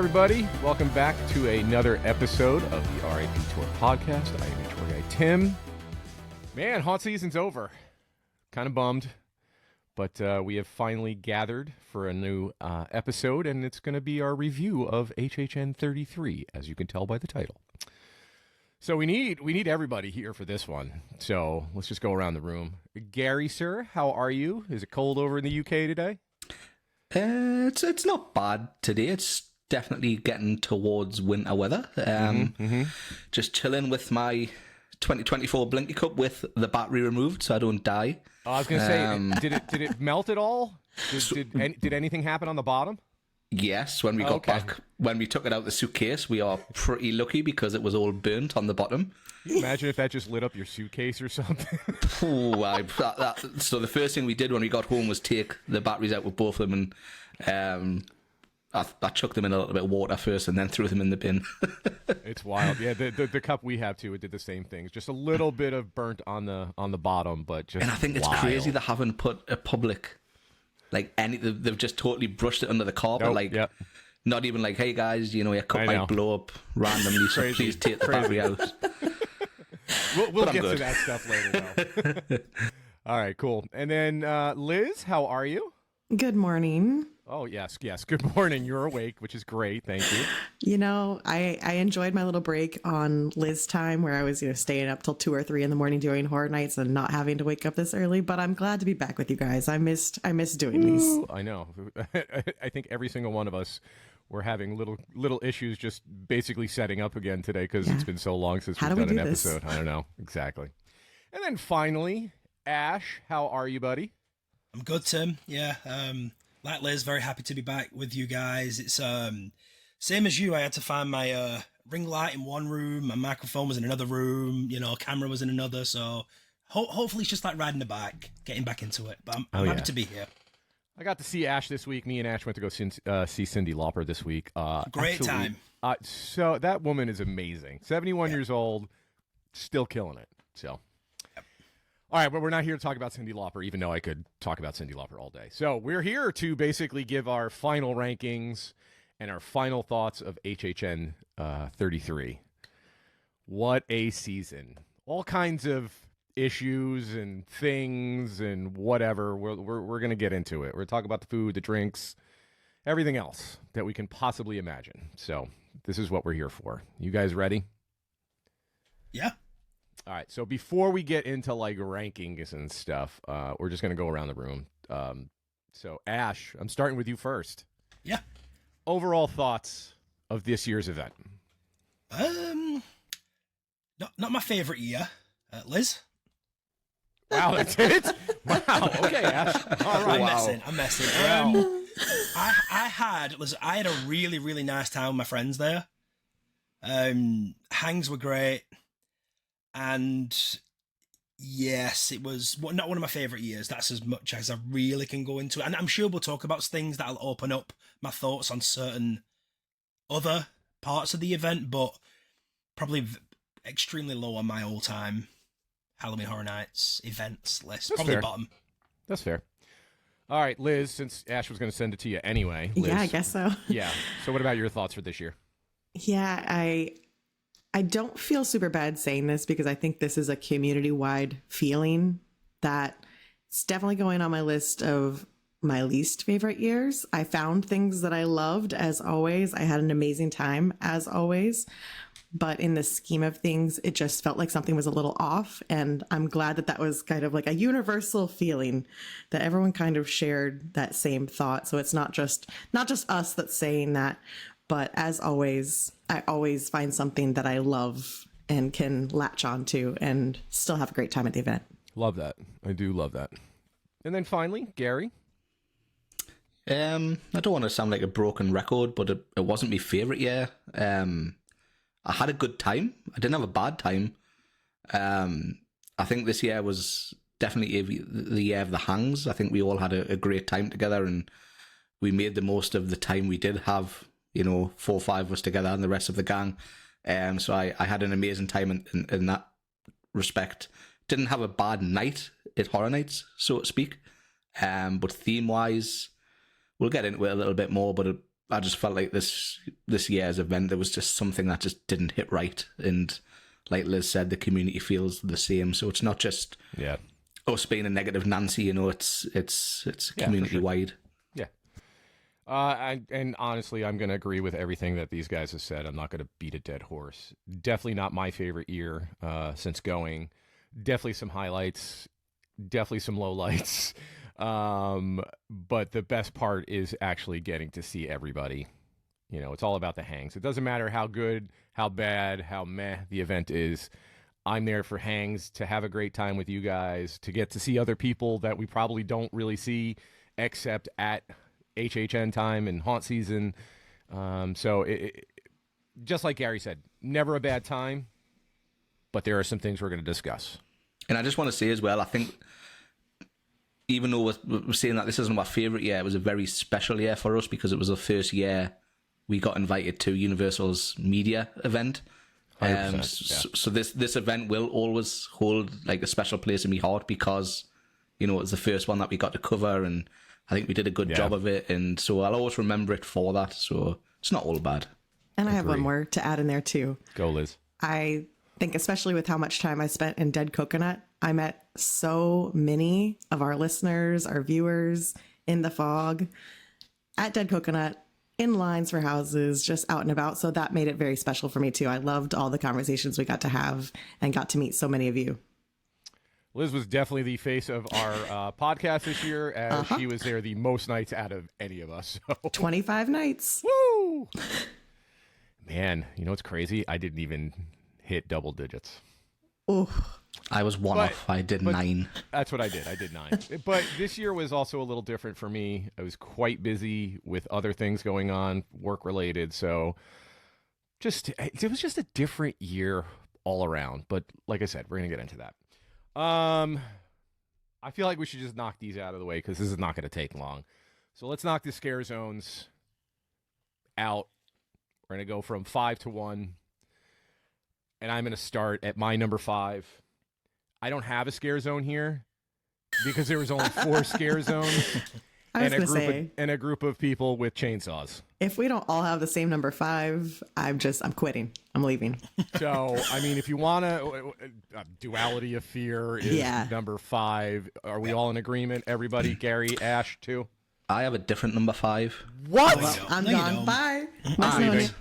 everybody. Welcome back to another episode of the RAP Tour podcast. I am your tour guide, Tim. Man, haunt season's over. Kind of bummed, but we have finally gathered for a new episode, and it's going to be our review of HHN33, as you can tell by the title. So we need everybody here for this one. So let's just go around the room. Gary, sir, how are you? Is it cold over in the UK today? It's not bad today. It's definitely getting towards winter weather. Just chilling with my 2024 Blinky Cup with the battery removed, so I don't die. I was gonna say, did it melt at all? Did anything happen on the bottom? Yes, when we got back, when we took it out the suitcase, we are pretty lucky because it was all burnt on the bottom. Can you imagine if that just lit up your suitcase or something? So the first thing we did when we got home was take the batteries out with both of them, and I chucked them in a little bit of water first and then threw them in the bin. It's wild. Yeah, the cup we have too, it did the same thing. Just a little bit of burnt on the bottom, but just and I think it's crazy they haven't put a public, like they've just totally brushed it under the carpet, not even like, hey guys, you know, your cup might blow up randomly, so please take the battery out. We'll get to that stuff later, though. All right, cool. And then Liz, how are you? Good morning. Oh, yes. Good morning. You're awake, which is great. Thank you. You know, I enjoyed my little break on Liz time where I was, staying up till 2 or 3 in the morning doing horror nights and not having to wake up this early. But I'm glad to be back with you guys. I missed doing these. I know. I think every single one of us were having little issues just basically setting up again today because it's been so long since we've done an episode. I don't know. Exactly. And then finally, Ash, how are you, buddy? I'm good, Tim. Yeah. Like Liz, very happy to be back with you guys. It's same as you. I had to find my ring light in one room, my microphone was in another room, camera was in another. So hopefully it's just like riding a bike, getting back into it. But I'm happy to be here. I got to see Ash this week. Me and Ash went to go see Cyndi Lauper this week. Great time. So that woman is amazing. 71 years old, still killing it. So. All right, but we're not here to talk about Cyndi Lauper, even though I could talk about Cyndi Lauper all day. So we're here to basically give our final rankings and our final thoughts of HHN 33. What a season. All kinds of issues and things and whatever. We're going to get into it. We're going to talk about the food, the drinks, everything else that we can possibly imagine. So this is what we're here for. You guys ready? Yeah. All right, so before we get into like rankings and stuff, we're just going to go around the room. So Ash, I'm starting with you first. Yeah. Overall thoughts of this year's event? Not my favorite year. Liz? Wow, that's it? Wow, okay, Ash. All right. I'm messing. I had a really, really nice time with my friends there. Hangs were great. And yes, it was not one of my favorite years. That's as much as I really can go into. And I'm sure we'll talk about things that'll open up my thoughts on certain other parts of the event, but probably extremely low on my all-time Halloween Horror Nights events list. That's probably fair. Bottom. That's fair. All right, Liz, since Ash was going to send it to you anyway. Liz, yeah, I guess so. Yeah. So what about your thoughts for this year? Yeah, I don't feel super bad saying this because I think this is a community-wide feeling that it's definitely going on my list of my least favorite years. I found things that I loved, as always. I had an amazing time, as always. But in the scheme of things, it just felt like something was a little off. And I'm glad that was kind of like a universal feeling that everyone kind of shared that same thought. So it's not just us that's saying that. But as always, I always find something that I love and can latch onto and still have a great time at the event. Love that. I do love that. And then finally, Gary. I don't want to sound like a broken record, but it wasn't my favourite year. I had a good time. I didn't have a bad time. I think this year was definitely the year of the hangs. I think we all had a great time together and we made the most of the time we did have. 4 or 5 of us together and the rest of the gang. So I had an amazing time in that respect. Didn't have a bad night at Horror Nights, so to speak. But theme-wise, we'll get into it a little bit more, but I just felt like this year's event, there was just something that just didn't hit right. And like Liz said, the community feels the same. So it's not just us being a negative Nancy, it's community wide. Yeah. And honestly, I'm going to agree with everything that these guys have said. I'm not going to beat a dead horse. Definitely not my favorite year since going. Definitely some highlights. Definitely some lowlights. But the best part is actually getting to see everybody. It's all about the hangs. It doesn't matter how good, how bad, how meh the event is. I'm there for hangs, to have a great time with you guys, to get to see other people that we probably don't really see except at HHN time and haunt season. So just like Gary said, never a bad time, but there are some things we're going to discuss. And I just want to say as well, I think even though we're saying that this isn't my favourite year, it was a very special year for us because it was the first year we got invited to Universal's media event. So this event will always hold like a special place in my heart because, it was the first one that we got to cover, and I think we did a good job of it. And so I'll always remember it for that. So it's not all bad. And I have one more to add in there too. Go, Liz. I think especially with how much time I spent in Dead Coconut, I met so many of our listeners, our viewers in the fog at Dead Coconut, in lines for houses, just out and about. So that made it very special for me too. I loved all the conversations we got to have and got to meet so many of you. Liz was definitely the face of our podcast this year, as she was there the most nights out of any of us. So. 25 nights. Woo! Man, what's crazy? I didn't even hit double digits. Oh, I was one off. I did 9. That's what I did. I did 9. But this year was also a little different for me. I was quite busy with other things going on, work related. So it was just a different year all around. But like I said, we're going to get into that. I feel like we should just knock these out of the way because this is not going to take long. So let's knock the scare zones out. We're going to go from 5 to 1. And I'm going to start at my number 5. I don't have a scare zone here because there was only 4 scare zones and a group of people with chainsaws. If we don't all have the same number 5, I'm quitting. I'm leaving. So, I mean, if you want to, duality of fear is number 5. Are we all in agreement? Everybody, Gary, Ash, too? I have a different number 5. What? Well, I'm gone. Bye. Nice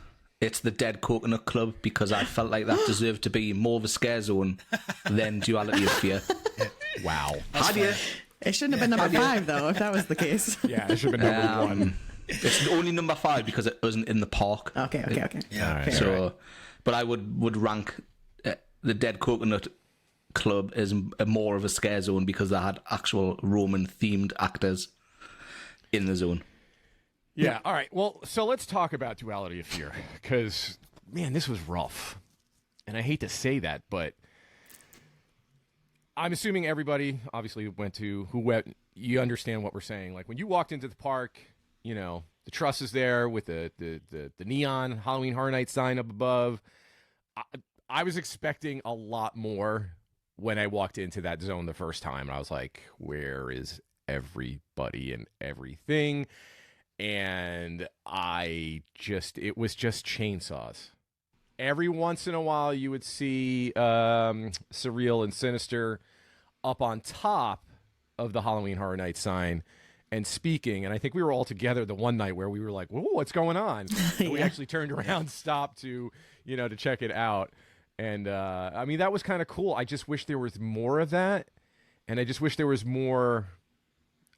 It's the Dead Coconut Club because I felt like that deserved to be more of a scare zone than duality of fear. Wow. How do you? It shouldn't have been number 5, though, if that was the case. Yeah, it should have been number 1. It's only number 5 because it wasn't in the park. Okay. Yeah. Right, so, but I would rank the Dead Coconut Club as more of a scare zone because they had actual Roman-themed actors in the zone. Yeah, all right. Well, so let's talk about duality of fear because, man, this was rough. And I hate to say that, but I'm assuming everybody obviously you understand what we're saying. Like when you walked into the park, the truss is there with the neon Halloween Horror Nights sign up above. I was expecting a lot more when I walked into that zone the first time. And I was like, where is everybody and everything? And it was just chainsaws. Every once in a while, you would see Surreal and Sinister up on top of the Halloween Horror Nights sign and speaking. And I think we were all together the one night where we were like, whoa, what's going on? And we actually turned around, stopped to check it out. And, I mean, that was kind of cool. I just wish there was more of that. And I just wish there was more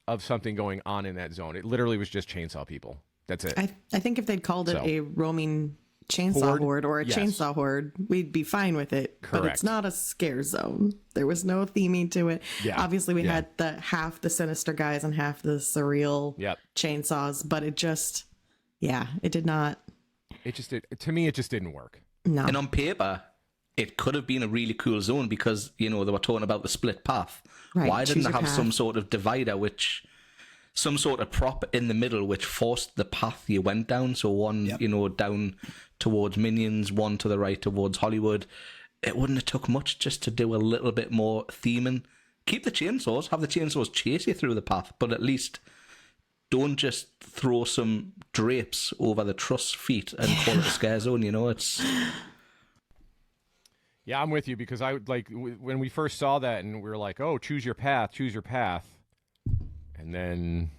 of something going on in that zone. It literally was just chainsaw people. That's it. I think if they'd called it a roaming chainsaw horde or a chainsaw horde, we'd be fine with it. Correct. But it's not a scare zone. There was no theming to it. Yeah. Obviously, we had half the Sinister guys and half the Surreal chainsaws, but it just, it did not. To me, it just didn't work. No. And on paper, it could have been a really cool zone because, they were talking about the split path. Right, why didn't they have path. some sort of divider, some sort of prop in the middle, which forced the path you went down? So one, down towards Minions, one to the right towards Hollywood. It wouldn't have took much just to do a little bit more theming. Keep the chainsaws, have the chainsaws chase you through the path, but at least don't just throw some drapes over the truss feet and call it a scare zone. It's. Yeah, I'm with you because I would like when we first saw that and we were like, "Oh, choose your path," and then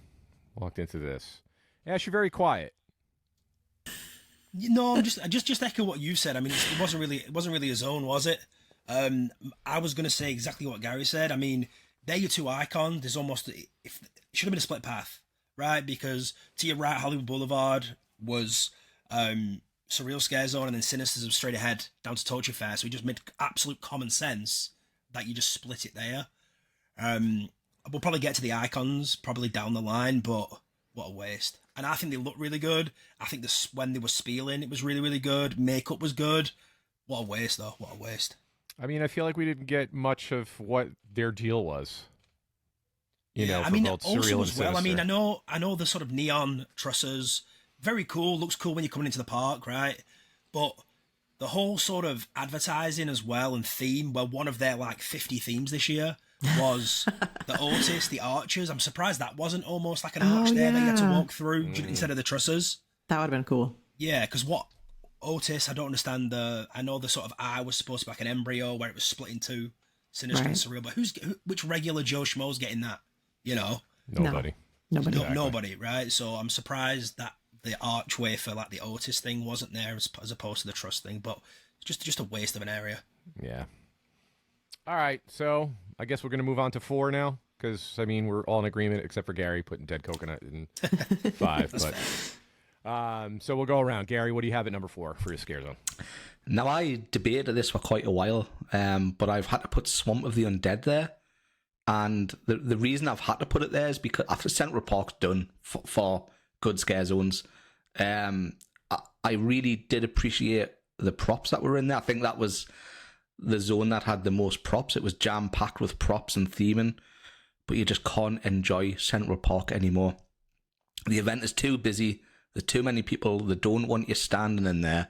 walked into this. Ash, you're very quiet. No, I'm just echo what you said. I mean, it wasn't really a zone, was it? I was going to say exactly what Gary said. I mean, they're your two icons. There's almost it should have been a split path, right? Because to your right, Hollywood Boulevard was Surreal Scare Zone, and then Sinister's was straight ahead down to Torture Fair. So we just made absolute common sense that you just split it there. We'll probably get to the icons probably down the line, but what a waste. And I think they look really good. I think when they were spieling, it was really, really good. Makeup was good. What a waste, though. What a waste. I mean, I feel like we didn't get much of what their deal was. You know, I mean, both also Surreal as and well. I mean, Sinister. I know the sort of neon trusses. Very cool. Looks cool when you're coming into the park, right? But the whole sort of advertising as well and theme, well, one of their like 50 themes this year was the Otis, the archers. I'm surprised that wasn't almost like an arch there that you had to walk through instead of the trusses. That would have been cool. Yeah, because what Otis, I don't understand I know the sort of eye was supposed to be like an embryo where it was split into Sinister and Surreal, but which regular Joe Schmo's getting that? Nobody. No. Nobody. Exactly. Nobody, right? So I'm surprised that the archway for like the Otis thing wasn't there as opposed to the trust thing, but it's just a waste of an area. Yeah. All right, so I guess we're going to move on to 4 now, because, I mean, we're all in agreement except for Gary putting Dead Coconut in 5. So we'll go around. Gary, what do you have at number 4 for your scare zone? Now, I debated this for quite a while, but I've had to put Swamp of the Undead there. And the reason I've had to put it there is because after Central Park's done for good scare zones, I really did appreciate the props that were in there. I think that was the zone that had the most props. It was jam-packed with props and theming, but you just can't enjoy Central Park anymore. The event is too busy. There's too many people. They don't want you standing in there.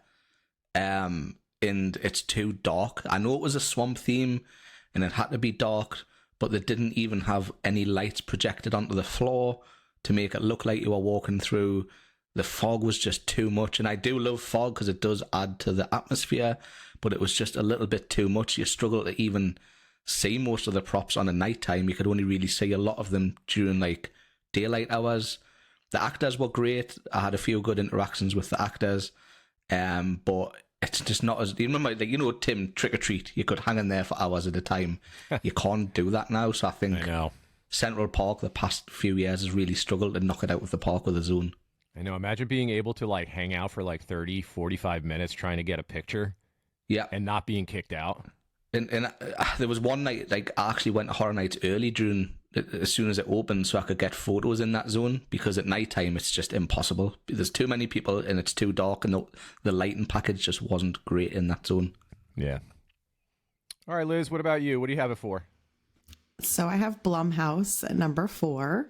And it's too dark. I know it was a swamp theme and it had to be dark, but they didn't even have any lights projected onto the floor to make it look like you were walking through. The fog was just too much. And I do love fog because it does add to the atmosphere, but it was just a little bit too much. You struggle to even see most of the props on a night time. You could only really see a lot of them during like daylight hours. The actors were great. I had a few good interactions with the actors, but it's just not as... You remember, like, Tim, Trick or Treat, you could hang in there for hours at a time. You can't do that now, so I think Central Park the past few years has really struggled to knock it out of the park with a zone. I know. Imagine being able to like hang out for like 30, 45 minutes trying to get a picture. Yeah. And not being kicked out. And there was one night, like, I actually went to Horror Nights early as soon as it opened so I could get photos in that zone, because at night time it's just impossible. There's too many people and it's too dark, and the lighting package just wasn't great in that zone. Yeah. All right, Liz, what about you? What do you have it for? So I have Blumhouse at number 4.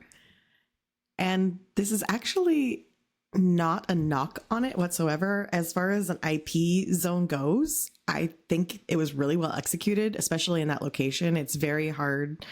And this is actually not a knock on it whatsoever. As far as an IP zone goes, I think it was really well executed, especially in that location. It's very hard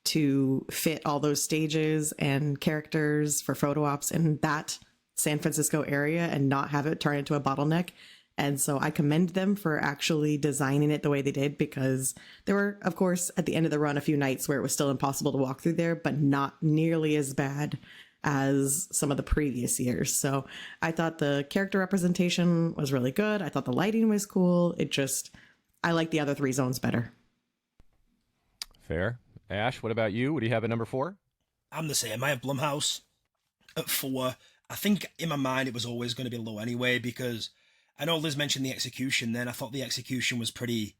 to fit all those stages and characters for photo ops in that San Francisco area and not have it turn into a bottleneck. And so I commend them for actually designing it the way they did, because there were, of course, at the end of the run, a few nights where it was still impossible to walk through there, but not nearly as bad as some of the previous years. So I thought the character representation was really good. I thought the lighting was cool. I like the other 3 zones better. Fair. Ash, what about you? What do you have at number 4? I'm the same. I have Blumhouse at 4. I think in my mind it was always going to be low anyway, because I know Liz mentioned the execution then. I thought the execution was pretty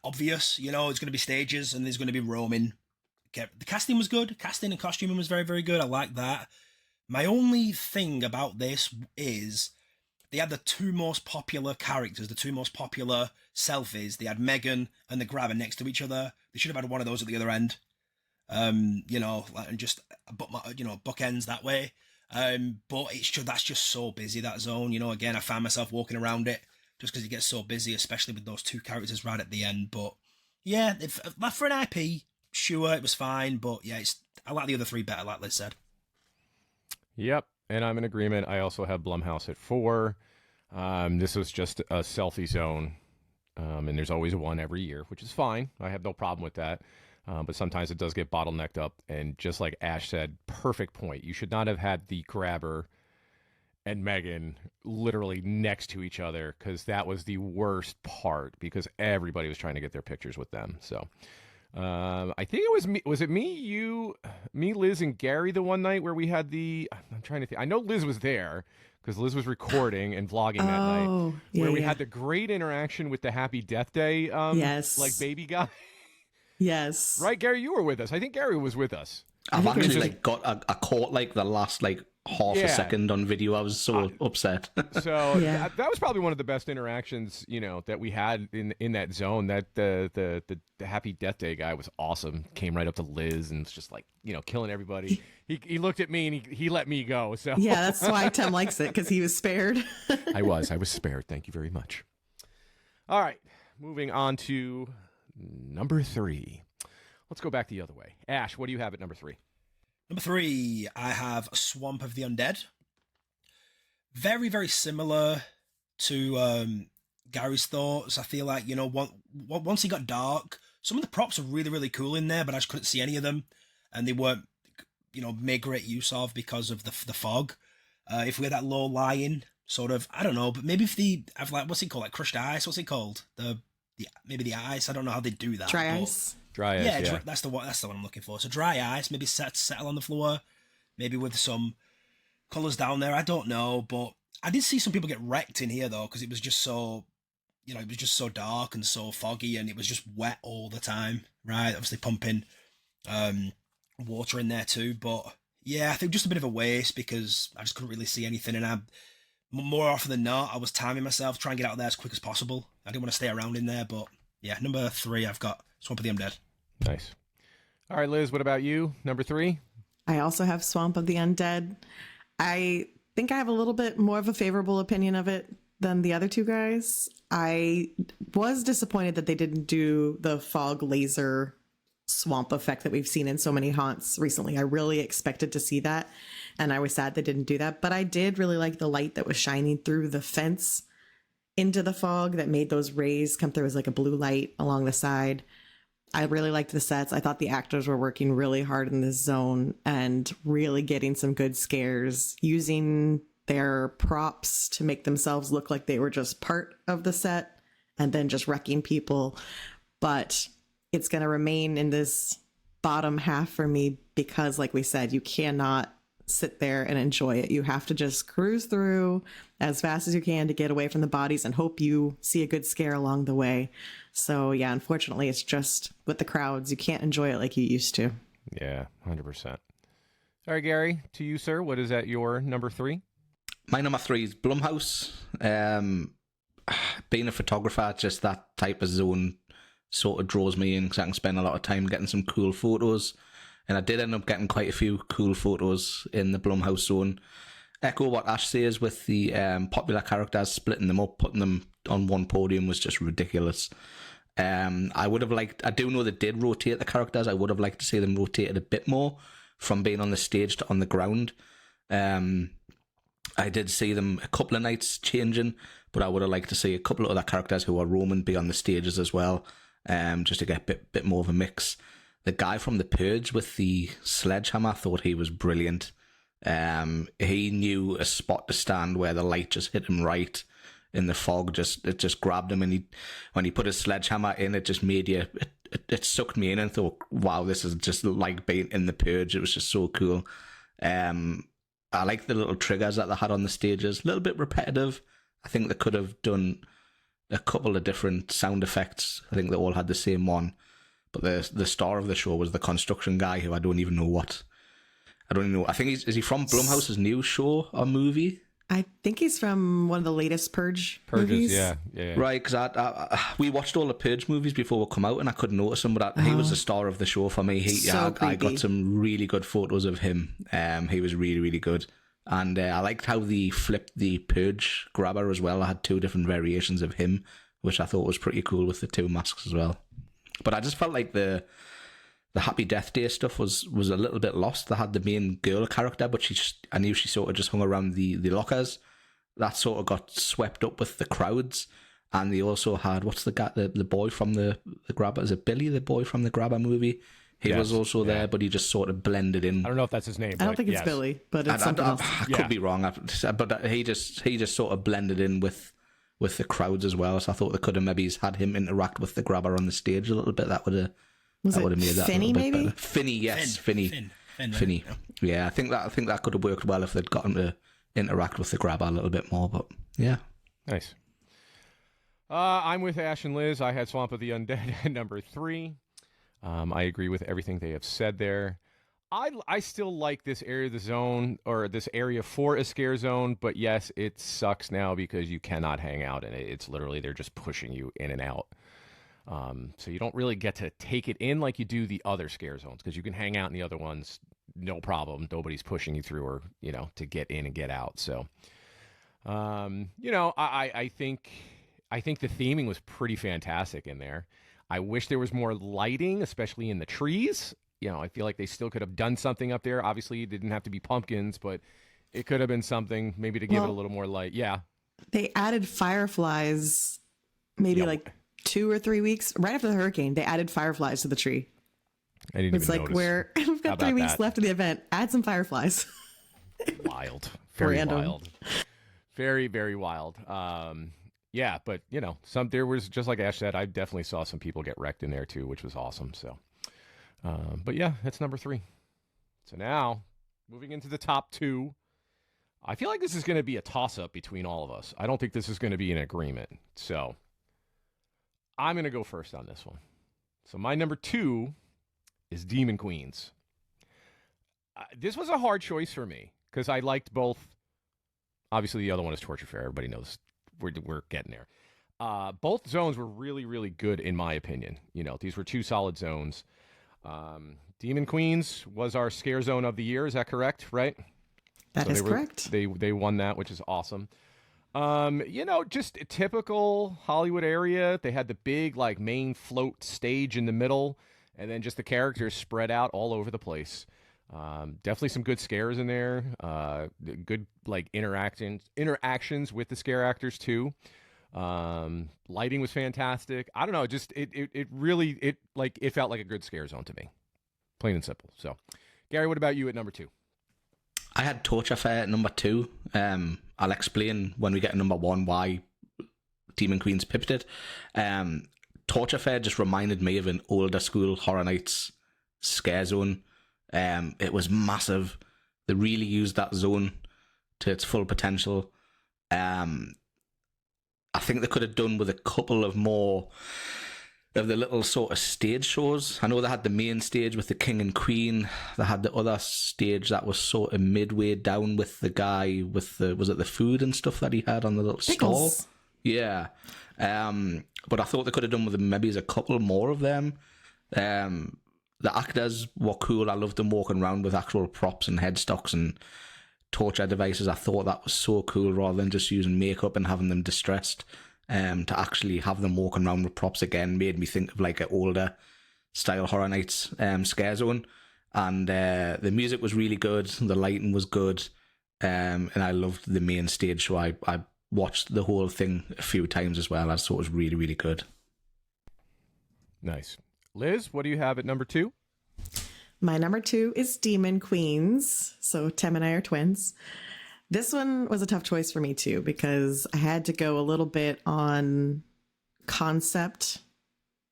obvious. It's going to be stages and there's going to be roaming. The casting was good. Casting and costuming was very, very good. I like that. My only thing about this is they had the 2 most popular characters, the 2 most popular selfies. They had Megan and the Grabber next to each other. They should have had one of those at the other end. And just bookends that way. But that's just so busy, that zone. Again, I found myself walking around it just because it gets so busy, especially with those 2 characters right at the end. But yeah, for an IP, sure, it was fine. But yeah, I like the other 3 better, like Liz said. Yep, and I'm in agreement. I also have Blumhouse at 4. This was just a selfie zone, and there's always one every year, which is fine. I have no problem with that. But sometimes it does get bottlenecked up, and just like Ash said, perfect point. You should not have had the grabber and Megan literally next to each other, because that was the worst part, because everybody was trying to get their pictures with them. So I think it was me. Was it me, you, me, Liz, and Gary the one night where we had the? I'm trying to think. I know Liz was there because Liz was recording and vlogging that night, where we had the great interaction with the Happy Death Day, yes, like baby guy. Yes, Right, Gary, you were with us. I think Gary was with us. I've actually got a caught like the last like half a second on video. I was so upset. So that was probably one of the best interactions, that we had in that zone. That the Happy Death Day guy was awesome. Came right up to Liz and was just like, killing everybody. He looked at me and he let me go. So yeah, that's why Tim likes it, because he was spared. I was spared. Thank you very much. All right, moving on to number 3. Let's go back the other way. Ash, what do you have at number 3? Number 3, I have Swamp of the Undead. Very, very similar to Gary's thoughts. I feel like, once he got dark, some of the props are really, really cool in there, but I just couldn't see any of them. And they weren't, made great use of because of the fog. If we had that low lying sort of, I don't know, but maybe if they have what's it called? Like crushed ice? What's it called? Maybe the ice. I don't know how they do that. Dry ice. Dry ice. Yeah, that's the one I'm looking for. So dry ice, maybe settle on the floor, maybe with some colours down there. I don't know, but I did see some people get wrecked in here though, because it was just so, it was just so dark and so foggy, and it was just wet all the time. Right, obviously pumping water in there too, but yeah, I think just a bit of a waste because I just couldn't really see anything, and more often than not, I was timing myself, trying to get out there as quick as possible. I didn't want to stay around in there, but yeah, number 3, I've got Swamp of the Undead. Nice. All right, Liz, what about you? Number 3? I also have Swamp of the Undead. I think I have a little bit more of a favorable opinion of it than the other two guys. I was disappointed that they didn't do the fog laser swamp effect that we've seen in so many haunts recently. I really expected to see that, and I was sad they didn't do that. But I did really like the light that was shining through the fence into the fog that made those rays come through as like a blue light along the side. I really liked the sets. I thought the actors were working really hard in this zone and really getting some good scares, using their props to make themselves look like they were just part of the set and then just wrecking people. But it's going to remain in this bottom half for me because, like we said, you cannot sit there and enjoy it. You have to just cruise through as fast as you can to get away from the bodies and hope you see a good scare along the way. So yeah, unfortunately, it's just with the crowds, you can't enjoy it like you used to. Yeah, 100%. All right, Gary, to you, sir. What is at your number 3? My number 3 is Blumhouse. Being a photographer, just that type of zone sort of draws me in because I can spend a lot of time getting some cool photos. And I did end up getting quite a few cool photos in the Blumhouse zone. Echo what Ash says with the popular characters, splitting them up, putting them on one podium was just ridiculous. I would have liked, I do know they did rotate the characters. I would have liked to see them rotated a bit more from being on the stage to on the ground. I did see them a couple of nights changing, but I would have liked to see a couple of other characters who are Roman be on the stages as well, just to get a bit more of a mix. The guy from The Purge with the sledgehammer, I thought he was brilliant. He knew a spot to stand where the light just hit him right in the fog. It just grabbed him, and when he put his sledgehammer in, it just made you. It sucked me in and thought, wow, this is just like being in The Purge. It was just so cool. I like the little triggers that they had on the stages. A little bit repetitive. I think they could have done a couple of different sound effects. I think they all had the same one. But the star of the show was the construction guy, who I don't even know. I think is he from Blumhouse's new show or movie? I think he's from one of the latest Purges, movies. Yeah. Right, because we watched all the Purge movies before we come out, and I couldn't notice him, but he was the star of the show for me. I got some really good photos of him. He was really, really good. And I liked how they flipped the Purge grabber as well. I had 2 different variations of him, which I thought was pretty cool with the 2 masks as well. But I just felt like the the Happy Death Day stuff was a little bit lost. They had the main girl character, but I knew she sort of just hung around the lockers. That sort of got swept up with the crowds. And they also had, what's the guy, the boy from the Grabber? Is it Billy, the boy from the Grabber movie? He was also there, but he just sort of blended in. I don't know if that's his name. I don't think it's Billy, but it's something else. I could be wrong, but he just sort of blended in with the crowds as well. So I thought they could have maybe had him interact with the Grabber on the stage a little bit. That would have made that Finney, a little bit maybe? better. Finney, yes, Finney. Yeah, I think that could have worked well if they'd gotten to interact with the Grabber a little bit more. But yeah, nice. I'm with Ash and Liz. I had Swamp of the Undead at number 3. I agree with everything they have said there. I still like this area of the zone, or this area for a scare zone, but yes, it sucks now because you cannot hang out in it. It's literally, they're just pushing you in and out. So you don't really get to take it in like you do the other scare zones, because you can hang out in the other ones, no problem. Nobody's pushing you through, or, to get in and get out. So, I think the theming was pretty fantastic in there. I wish there was more lighting, especially in the trees. I feel like they still could have done something up there. Obviously, it didn't have to be pumpkins, but it could have been something maybe to give it a little more light. Yeah. They added fireflies maybe like 2 or 3 weeks right after the hurricane. They added fireflies to the tree. I didn't it's even like notice. we've got 3 weeks left of the event. Add some fireflies. Wild. Very Random. wild. Very, very wild. Yeah, but there was, just like Ash said, I definitely saw some people get wrecked in there too, which was awesome. So, but yeah, that's number 3. So now, moving into the top 2, I feel like this is going to be a toss-up between all of us. I don't think this is going to be an agreement. So, I'm going to go first on this one. So my number 2 is Demon Queens. This was a hard choice for me because I liked both. Obviously, the other one is Torture Fair. Everybody knows we're getting there. Both zones were really, really good in my opinion. These were 2 solid zones. Demon Queens was our scare zone of the year. Is that correct? Right? That is correct. They won that, which is awesome. Just a typical Hollywood area. They had the big main float stage in the middle, and then just the characters spread out all over the place. Definitely some good scares in there. Good interactions with the scare actors too. Lighting was fantastic. I don't know, just it really felt like a good scare zone to me. Plain and simple. So, Gary, what about you at number 2? I had Torture Fair at number 2. I'll explain when we get to number 1 why Demon Queens pipped it. Torture Fair just reminded me of an older school Horror Nights scare zone. It was massive. They really used that zone to its full potential. I think they could have done with a couple of more of the little sort of stage shows. I know they had the main stage with the king and queen. They had the other stage that was sort of midway down with the guy with was it the food and stuff that he had on the little Pickles. stall? Yeah. But I thought they could have done with maybe as a couple more of them. The actors were cool. I loved them walking around with actual props and headstocks and torture devices. I thought that was so cool, rather than just using makeup and having them distressed. To actually have them walking around with props again made me think of an older style Horror Nights scare zone. And the music was really good. The lighting was good. And I loved the main stage show. I watched the whole thing a few times as well. I thought it was really, really good. Nice. Liz, what do you have at number 2? My number 2 is Demon Queens. So Tem and I are twins. This one was a tough choice for me too, because I had to go a little bit on concept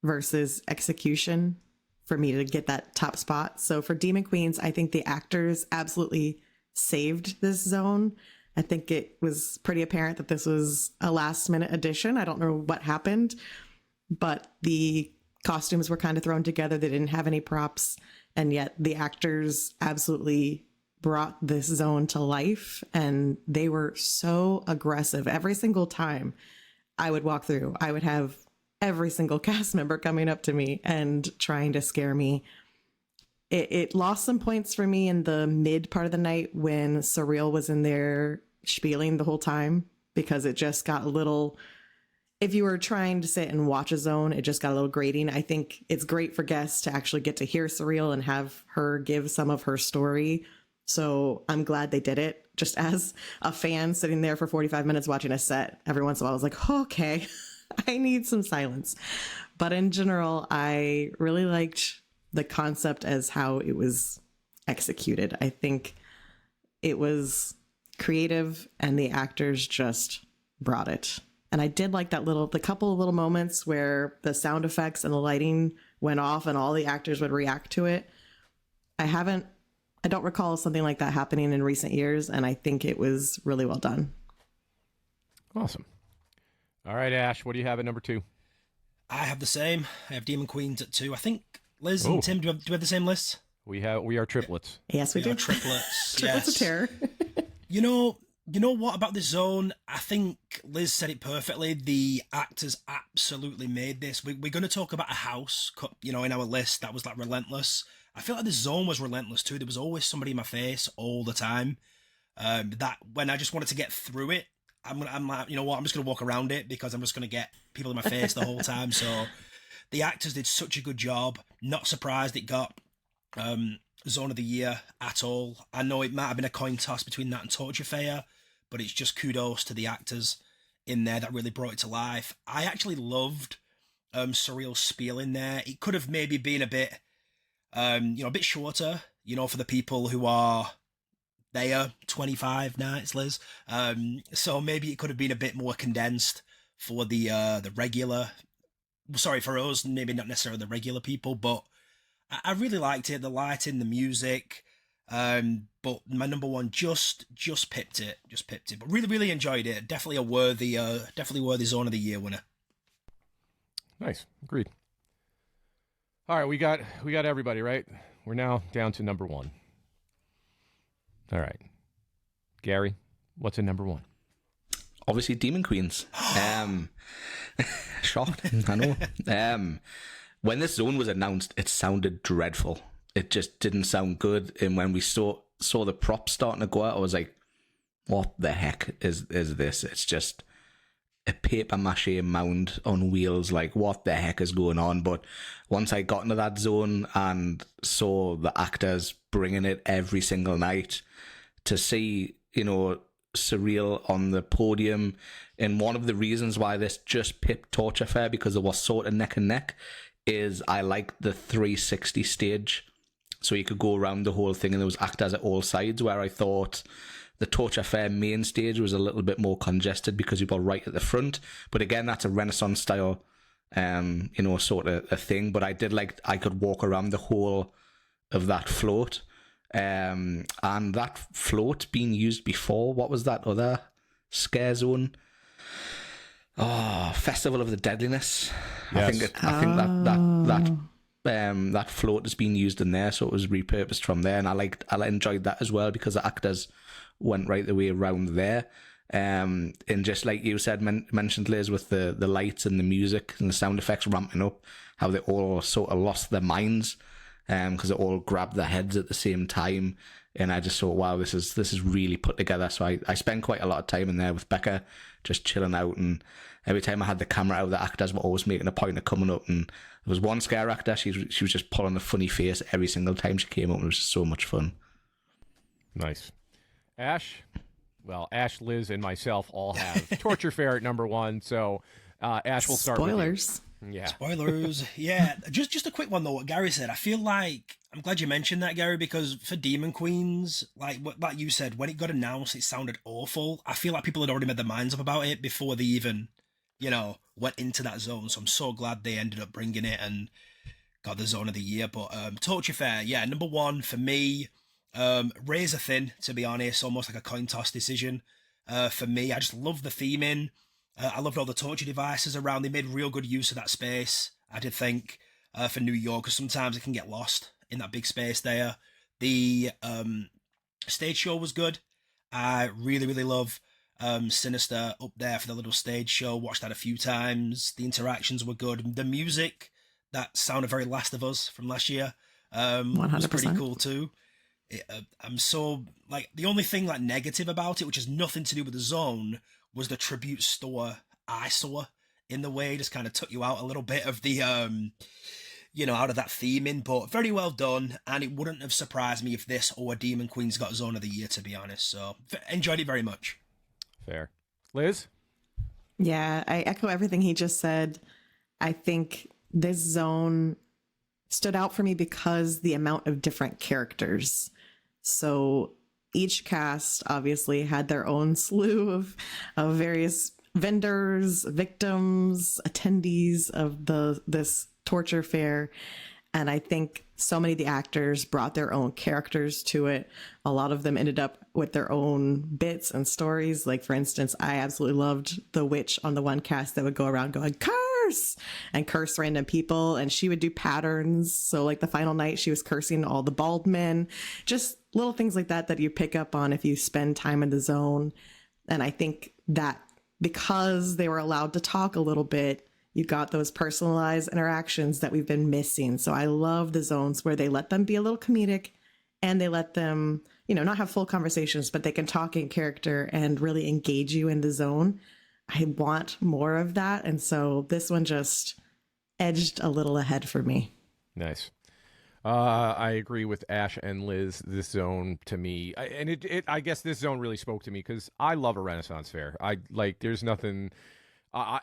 versus execution for me to get that top spot. So for Demon Queens, I think the actors absolutely saved this zone. I think it was pretty apparent that this was a last minute addition. I don't know what happened, but the costumes were kind of thrown together. They didn't have any props, and yet the actors absolutely brought this zone to life, and they were so aggressive. Every single time I would walk through, I would have every single cast member coming up to me and trying to scare me. It lost some points for me in the mid part of the night when Surreal was in there spieling the whole time, because it just got a little if you were trying to sit and watch a zone, it just got a little grating. I think it's great for guests to actually get to hear Surreal and have her give some of her story. So I'm glad they did it. Just as a fan sitting there for 45 minutes watching a set, every once in a while I was like, oh, okay, I need some silence. But in general, I really liked the concept as how it was executed. I think it was creative and the actors just brought it. And I did like the couple of little moments where the sound effects and the lighting went off and all the actors would react to it. I don't recall something like that happening in recent years, and I think it was really well done. Awesome. All right, Ash, what do you have at number 2? I have the same. I have Demon Queens at 2. I think Liz and Tim, do we have the same list? We are triplets. Yes, we do. Triplets. Triplets of terror. You know what about this zone? I think Liz said it perfectly. The actors absolutely made this. We're going to talk about a house, in our list that was like relentless. I feel like this zone was relentless too. There was always somebody in my face all the time. That when I just wanted to get through it, I'm like, you know what? I'm just going to walk around it because I'm just going to get people in my face the whole time. So the actors did such a good job. Not surprised it got Zone of the Year at all. I know it might have been a coin toss between that and Torture Fair, but it's just kudos to the actors in there that really brought it to life. I actually loved Surreal's spiel in there. It could have maybe been a bit, a bit shorter, for the people who are there 25 nights, Liz. So maybe it could have been a bit more condensed for the regular. Sorry, for us, maybe not necessarily the regular people, but I really liked it. The lighting, the music. But my number one just pipped it. But really, really enjoyed it. Definitely a worthy Zone of the Year winner. Nice. Agreed. All right, we got everybody, right? We're now down to number 1. All right. Gary, what's in number 1? Obviously Demon Queens. Shocked, I know. When this zone was announced, it sounded dreadful. It just didn't sound good. And when we saw the props starting to go out, I was like, what the heck is this? It's just a paper mache mound on wheels. Like, what the heck is going on? But once I got into that zone and saw the actors bringing it every single night, to see, Surreal on the podium, and one of the reasons why this just pipped Torture Fair, because it was sort of neck and neck, is I liked the 360 stage. So you could go around the whole thing and there was actors at all sides, where I thought the Torture Fair main stage was a little bit more congested because you were right at the front. But again, that's a Renaissance style, sort of a thing. But I did like, I could walk around the whole of that float. And that float being used before, what was that other scare zone? Oh, Festival of the Deadliness. Yes. I think that float has been used in there, so it was repurposed from there, and I enjoyed that as well because the actors went right the way around there. And just like you said, mentioned, Liz, with the lights and the music and the sound effects ramping up, how they all sort of lost their minds because they all grabbed their heads at the same time. And I just thought, wow, this is really put together. So I spent quite a lot of time in there with Becca, just chilling out. And every time I had the camera out, the actors were always making a point of coming up. And there was one scare actor, she was just pulling a funny face every single time she came up. And it was just so much fun. Nice. Ash? Well, Ash, Liz, and myself all have Torture Fair at number 1. So, Ash, we'll start Spoilers. with you. Yeah. Spoilers. Yeah. Just a quick one, though, what Gary said. I feel like, I'm glad you mentioned that, Gary, because for Demon Queens, like you said, when it got announced, it sounded awful. I feel like people had already made their minds up about it before they even, went into that zone. So I'm so glad they ended up bringing it and got the Zone of the Year. But Torture Fair, yeah, number 1 for me. Razor thin, to be honest, almost like a coin toss decision for me. I just love the theming. I loved all the torture devices around. They made real good use of that space, I did think, for New York, because sometimes it can get lost in that big space there. The stage show was good. I really, really love Sinister up there for the little stage show. Watched that a few times. The interactions were good. The music, that sounded very Last of Us from last year, 100%. was pretty cool too. I'm so, like, the only thing like negative about it, which has nothing to do with the zone, was the tribute store I saw in the way, just kind of took you out a little bit of the, out of that theming, but very well done. And it wouldn't have surprised me if this or Demon Queen's got Zone of the Year, to be honest. So enjoyed it very much. Fair. Liz? Yeah, I echo everything he just said. I think this zone stood out for me because the amount of different characters. So each cast obviously had their own slew of various vendors, victims, attendees of this torture fair. And I think so many of the actors brought their own characters to it. A lot of them ended up with their own bits and stories. Like, for instance, I absolutely loved the witch on the one cast that would go around going, curse, and curse random people. And she would do patterns. So like the final night, she was cursing all the bald men, just little things like that you pick up on if you spend time in the zone. And I think that because they were allowed to talk a little bit, you got those personalized interactions that we've been missing. So I love the zones where they let them be a little comedic and they let them, not have full conversations, but they can talk in character and really engage you in the zone. I want more of that. And so this one just edged a little ahead for me. Nice. I agree with Ash and Liz. This zone to me, I guess this zone really spoke to me because I love a Renaissance fair. There's nothing.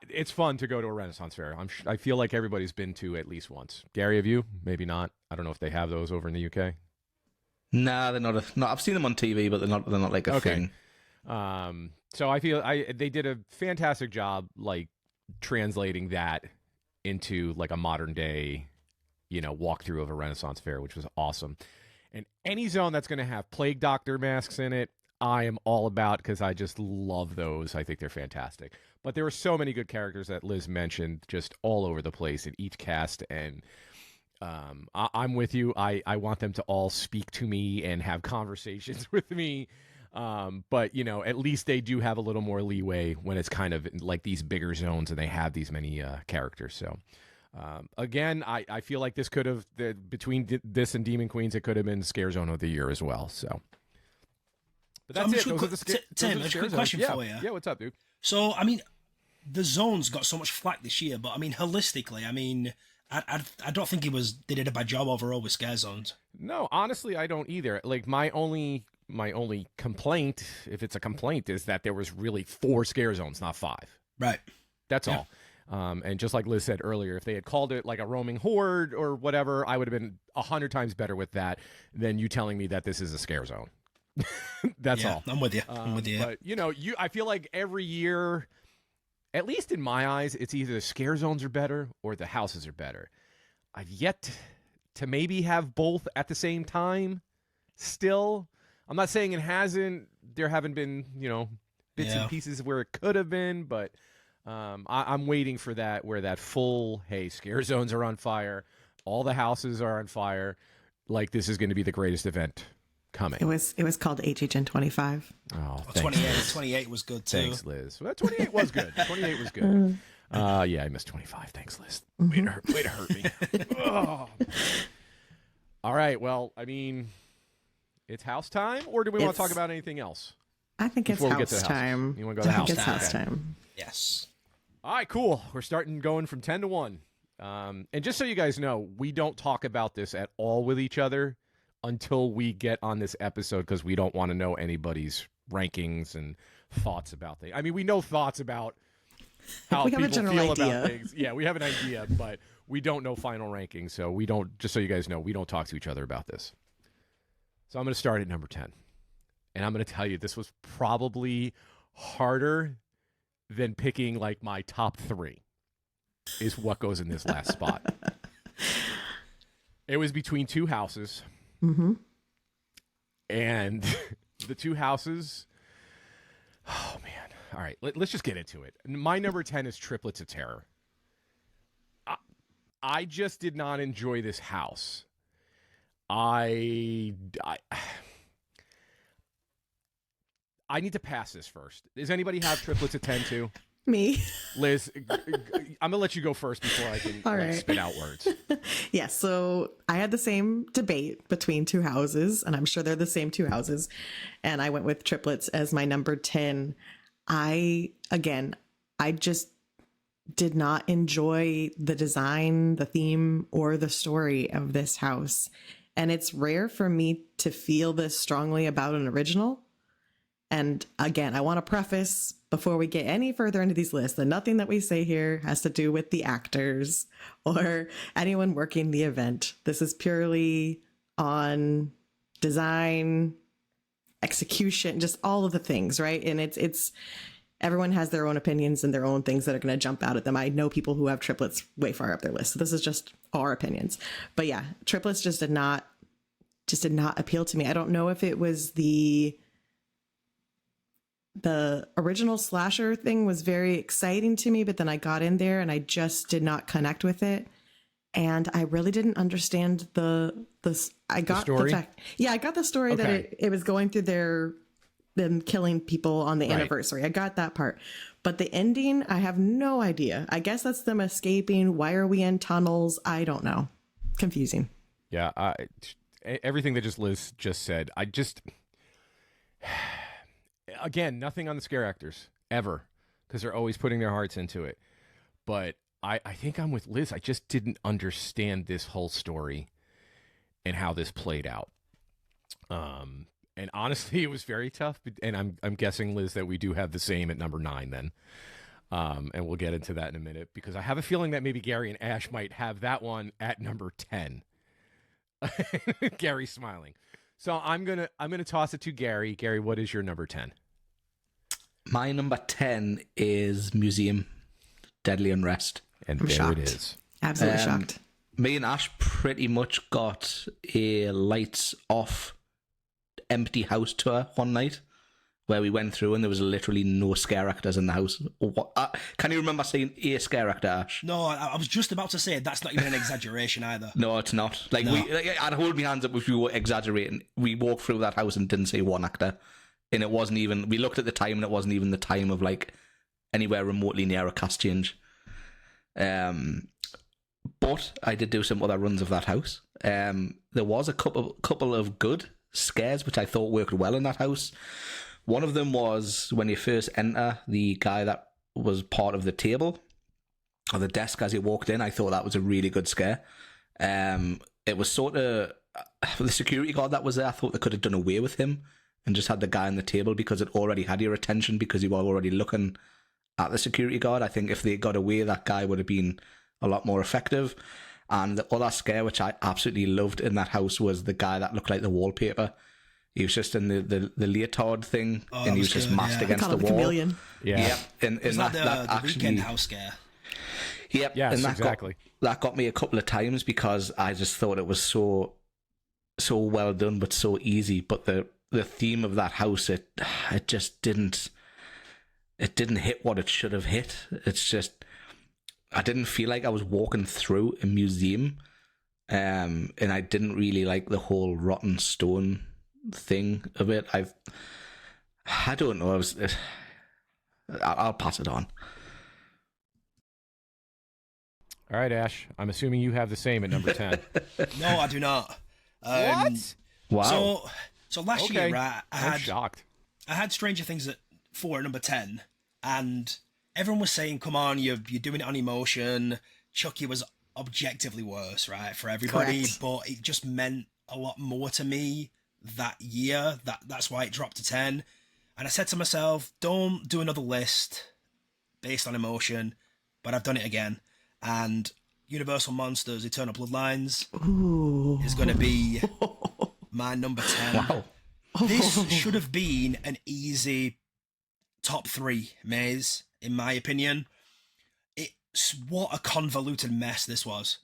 It's fun to go to a Renaissance fair. I feel like everybody's been to at least once. Gary, have you? Maybe not. I don't know if they have those over in the UK. Nah, they're not. I've seen them on TV, but they're not like a thing. So I feel they did a fantastic job, like translating that into like a modern day, walkthrough of a Renaissance fair, which was awesome. And any zone that's going to have plague doctor masks in it, I am all about, because I just love those. I think they're fantastic. But there were so many good characters that Liz mentioned just all over the place in each cast. And I'm with you. I want them to all speak to me and have conversations with me. But, at least they do have a little more leeway when it's kind of like these bigger zones and they have these many characters. So, again, I feel like this could have, between this and Demon Queens, it could have been Scare Zone of the Year as well. So. But that's it. Tim, a quick question for you. Yeah, what's up, dude? So, the zones got so much flack this year, but holistically, I don't think they did a bad job overall with Scare Zones. No, honestly, I don't either. Like my only complaint, if it's a complaint, is that there was really 4 Scare Zones, not 5. Right. That's all. And just like Liz said earlier, if they had called it like a roaming horde or whatever, I would have been 100 times better with that than you telling me that this is a Scare Zone. That's all. I'm with you. But I feel like every year, at least in my eyes, it's either the Scare Zones are better or the houses are better. I've yet to maybe have both at the same time. Still, I'm not saying there haven't been, bits and pieces where it could have been, but I'm waiting for that, where that full, hey, Scare Zones are on fire, all the houses are on fire, like this is going to be the greatest event coming. It was called HHN33. Oh, 28 was good too. Thanks, Liz. Well, 28 was good. 28 was good. Yeah, I missed 25. Thanks, Liz. Way to hurt me. Oh. All right. Well, it's house time, or do we want to talk about anything else? I think it's house time. You want to go to house time? It's house time. Yes. All right, cool. We're starting going from 10 to 1. And just so you guys know, we don't talk about this at all with each other until we get on this episode, because we don't want to know anybody's rankings and thoughts about things. We know thoughts about how people feel about things. Yeah, we have an idea, but we don't know final rankings. So we don't, just so you guys know, we don't talk to each other about this. So I'm going to start at number 10. And I'm going to tell you, this was probably harder than picking like my top 3 is what goes in this last spot. It was between 2 houses. Mm-hmm. And the 2 houses, oh man. All right, let's just get into it. My number 10 is Triplets of Terror. I just did not enjoy this house. I need to pass this first. Does anybody have Triplets of 10 too? Me. Liz, I'm going to let you go first before I can spit out words. Yeah, so I had the same debate between 2 houses, and I'm sure they're the same 2 houses, and I went with Triplets as my number 10. I did not enjoy the design, the theme, or the story of this house. And it's rare for me to feel this strongly about an original. And again, I want to preface before we get any further into these lists that nothing that we say here has to do with the actors or anyone working the event. This is purely on design, execution, just all of the things, right? And it's everyone has their own opinions and their own things that are going to jump out at them. I know people who have triplets way far up their list. So this is just our opinions. But yeah, triplets just did not appeal to me. I don't know if it was the original slasher thing was very exciting to me, but then I got in there and I just did not connect with it. And I really didn't understand I got the story? fact. Yeah, I got the story that it was going through them killing people on the anniversary. I got that part. But the ending, I have no idea. I guess that's them escaping. Why are we in tunnels? I don't know. Confusing. Yeah, everything that Liz just said, again, nothing on the scare actors, ever, because they're always putting their hearts into it. But I think I'm with Liz. I just didn't understand this whole story and how this played out. And honestly, it was very tough. And I'm guessing, Liz, that we do have the same at number 9 then. And we'll get into that in a minute, because I have a feeling that maybe Gary and Ash might have that one at number 10. Gary's smiling. So I'm gonna toss it to Gary. Gary, what is your number 10? My number 10 is Museum, Deadly Unrest. And I'm there shocked. it is. Absolutely shocked. Me and Ash pretty much got a lights off empty house tour one night where we went through and there was literally no scare actors in the house. Can you remember seeing a scare actor, Ash? No, I was just about to say that's not even an exaggeration either. No, it's not. Like, No. I'd hold my hands up if we were exaggerating. We walked through that house and didn't see one actor. And it wasn't even, we looked at the time and it wasn't even the time of like anywhere remotely near a cast change. But I did do some other runs of that house. There was a couple of good scares which I thought worked well in that house. One of them was when you first enter, the guy that was part of the table or the desk as you walked in. I thought that was a really good scare. It was sort of the security guard that was there. I thought they could have done away with him and just had the guy on the table, because it already had your attention because you were already looking at the security guard. I think if they got away, that guy would have been a lot more effective. And the other scare, which I absolutely loved in that house, was the guy that looked like the wallpaper. He was just in the leotard thing, and he was just masked against the wall. Chameleon. Yeah. Yep. And Is that the actually, weekend house scare? Yep. Yes, and exactly. That got me a couple of times because I just thought it was so well done, but so easy. But the theme of that house, it just didn't hit what it should have hit. It's just, I didn't feel like I was walking through a museum, and I didn't really like the whole rotten stone thing of it. I don't know. I'll pass it on. All right, Ash. I'm assuming you have the same at number 10. No, I do not. What? Wow. So last Okay. year, right, I'm shocked. I had Stranger Things at 4 at number 10, and everyone was saying, come on, you're doing it on emotion. Chucky was objectively worse, right, for everybody, Correct. but it just meant a lot more to me that year. That's why it dropped to 10. And I said to myself, don't do another list based on emotion, but I've done it again. And Universal Monsters Eternal Bloodlines Ooh. is going to be my number 10. Wow. This should have been an easy top 3 maze, in my opinion. What a convoluted mess this was.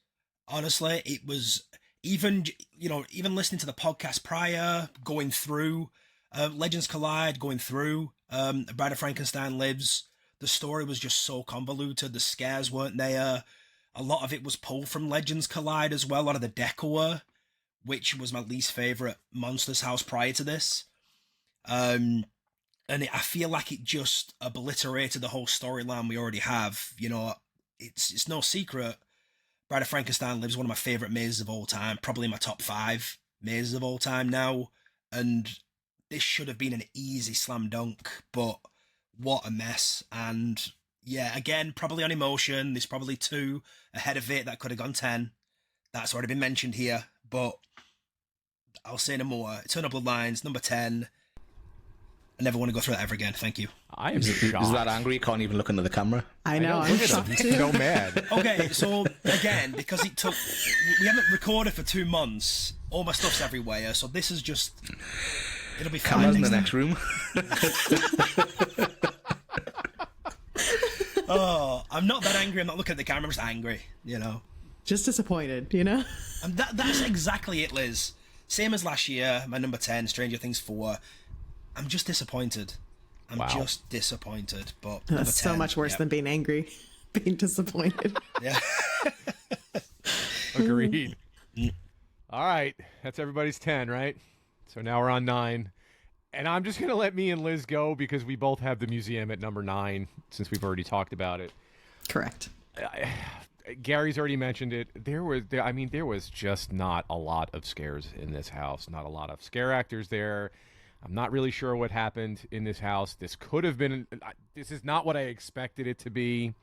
Honestly, it was, even listening to the podcast prior, going through Legends Collide, going through Bride of Frankenstein Lives, the story was just so convoluted. The scares weren't there. A lot of it was pulled from Legends Collide as well, a lot of the decor, which was my least favourite Monsters house prior to this. I feel like it just obliterated the whole storyline we already have. You know, it's no secret, Bride of Frankenstein Lives, one of my favourite mazes of all time, probably my top 5 mazes of all time now, and this should have been an easy slam dunk, but what a mess. And Yeah, again, probably on emotion. There's probably 2 ahead of it that could have gone 10. That's already been mentioned here, but I'll say no more. Eternal Bloodlines, number 10. I never want to go through that ever again. Thank you. I am Is shocked. that angry? You can't even look into the camera. I know. I'm Look at him. shocked He's too. so mad. Okay, so again, because we haven't recorded for 2 months, all my stuff's everywhere, so this is just, it'll be fine. Camera's in the next next room. Oh, I'm not that angry. I'm not looking at the camera. I'm just angry, you know. Just disappointed, you know? And that's exactly it, Liz. Same as last year, my number 10, Stranger Things 4. I'm just disappointed. I'm Wow. just disappointed. But number That's so 10, much worse yep. than being angry, being disappointed. Yeah. Agreed. All right. That's everybody's 10, right? So now we're on 9. And I'm just going to let me and Liz go because we both have the museum at number 9 since we've already talked about it. Correct. Gary's already mentioned it. There was just not a lot of scares in this house. Not a lot of scare actors there. I'm not really sure what happened in this house. This could have been. This is not what I expected it to be.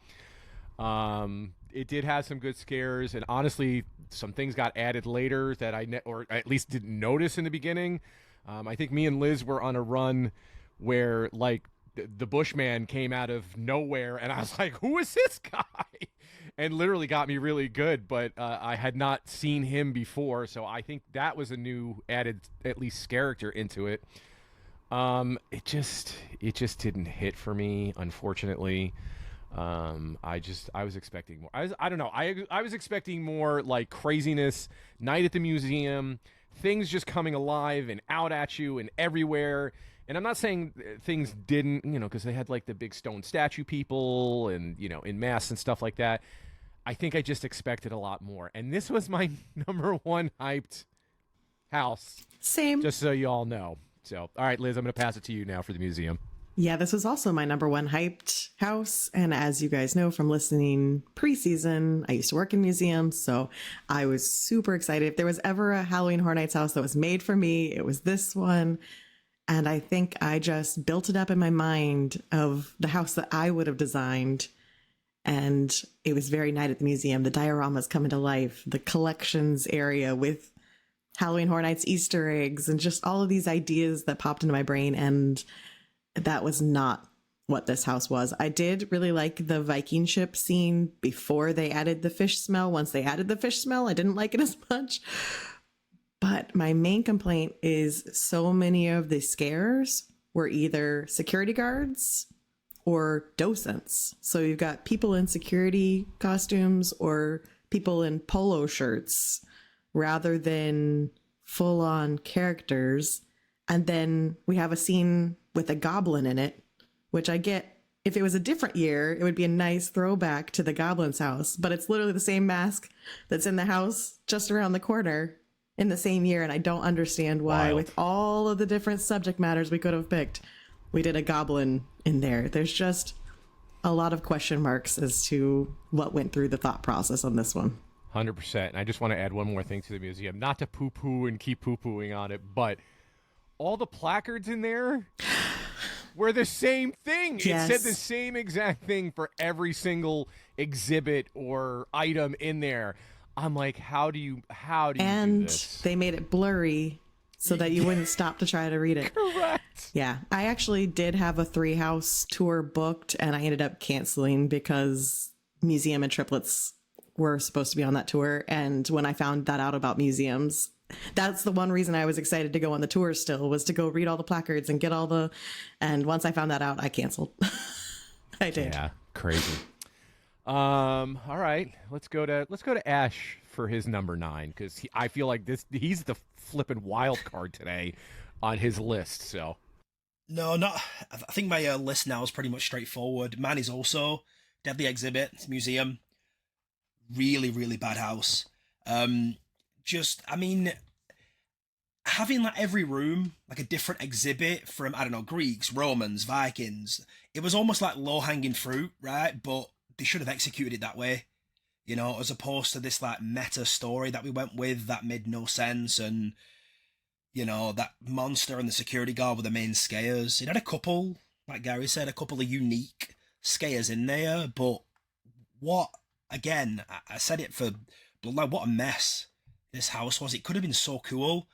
It did have some good scares, and honestly, some things got added later that or at least didn't notice in the beginning. I think me and Liz were on a run where like the Bushman came out of nowhere, and I was like, "Who is this guy?" And literally got me really good, but I had not seen him before, so I think that was a new added at least character into it. It just didn't hit for me, unfortunately. I was expecting more. I don't know. I was expecting more like craziness, night at the museum, things just coming alive and out at you and everywhere. And I'm not saying things didn't, because they had like the big stone statue people and, in masks and stuff like that. I think I just expected a lot more. And this was my number 1 hyped house. Same. Just so you all know. So, all right, Liz, I'm going to pass it to you now for the museum. Yeah, this was also my number 1 hyped house. And as you guys know from listening preseason, I used to work in museums. So I was super excited. If there was ever a Halloween Horror Nights house that was made for me, it was this one. And I think I just built it up in my mind of the house that I would have designed. And it was very night at the museum. The dioramas coming to life, the collections area with Halloween Horror Nights Easter eggs, and just all of these ideas that popped into my brain. And that was not what this house was. I did really like the Viking ship scene before they added the fish smell. Once they added the fish smell, I didn't like it as much. But my main complaint is so many of the scares were either security guards or docents. So you've got people in security costumes or people in polo shirts rather than full-on characters. And then we have a scene with a goblin in it, which I get. If it was a different year, it would be a nice throwback to the goblin's house. But it's literally the same mask that's in the house just around the corner in the same year. And I don't understand why, Wild. with all of the different subject matters we could have picked, we did a goblin in there. There's just a lot of question marks as to what went through the thought process on this one. 100%. And I just want to add one more thing to the museum. Not to poo-poo and keep poo-pooing on it, but all the placards in there were the same thing. Yes. It said the same exact thing for every single exhibit or item in there. I'm like, how do you do And this? they made it blurry so that you wouldn't stop to try to read it. Correct. Yeah, I actually did have a 3-house tour booked, and I ended up canceling because Museum and Triplets were supposed to be on that tour. And when I found that out about museums, that's the one reason I was excited to go on the tour still, was to go read all the placards and get all the. And once I found that out, I canceled. I did. Yeah, crazy. All right, let's go to Ash for his number 9 because I feel like he's the flipping wild card today on his list. So No, not. I think my list now is pretty much straightforward. Man is also Deadly Exhibit Museum. Really, really bad house. Having like every room like a different exhibit from, I don't know, Greeks, Romans, Vikings. It was almost like low hanging fruit, right? But they should have executed it that way, as opposed to this like meta story that we went with that made no sense. And that monster and the security guard were the main scares. It had a couple, like Gary said, a couple of unique scares in there, but what, again, I said it for Bloodline, what a mess this house was. It could have been so cool.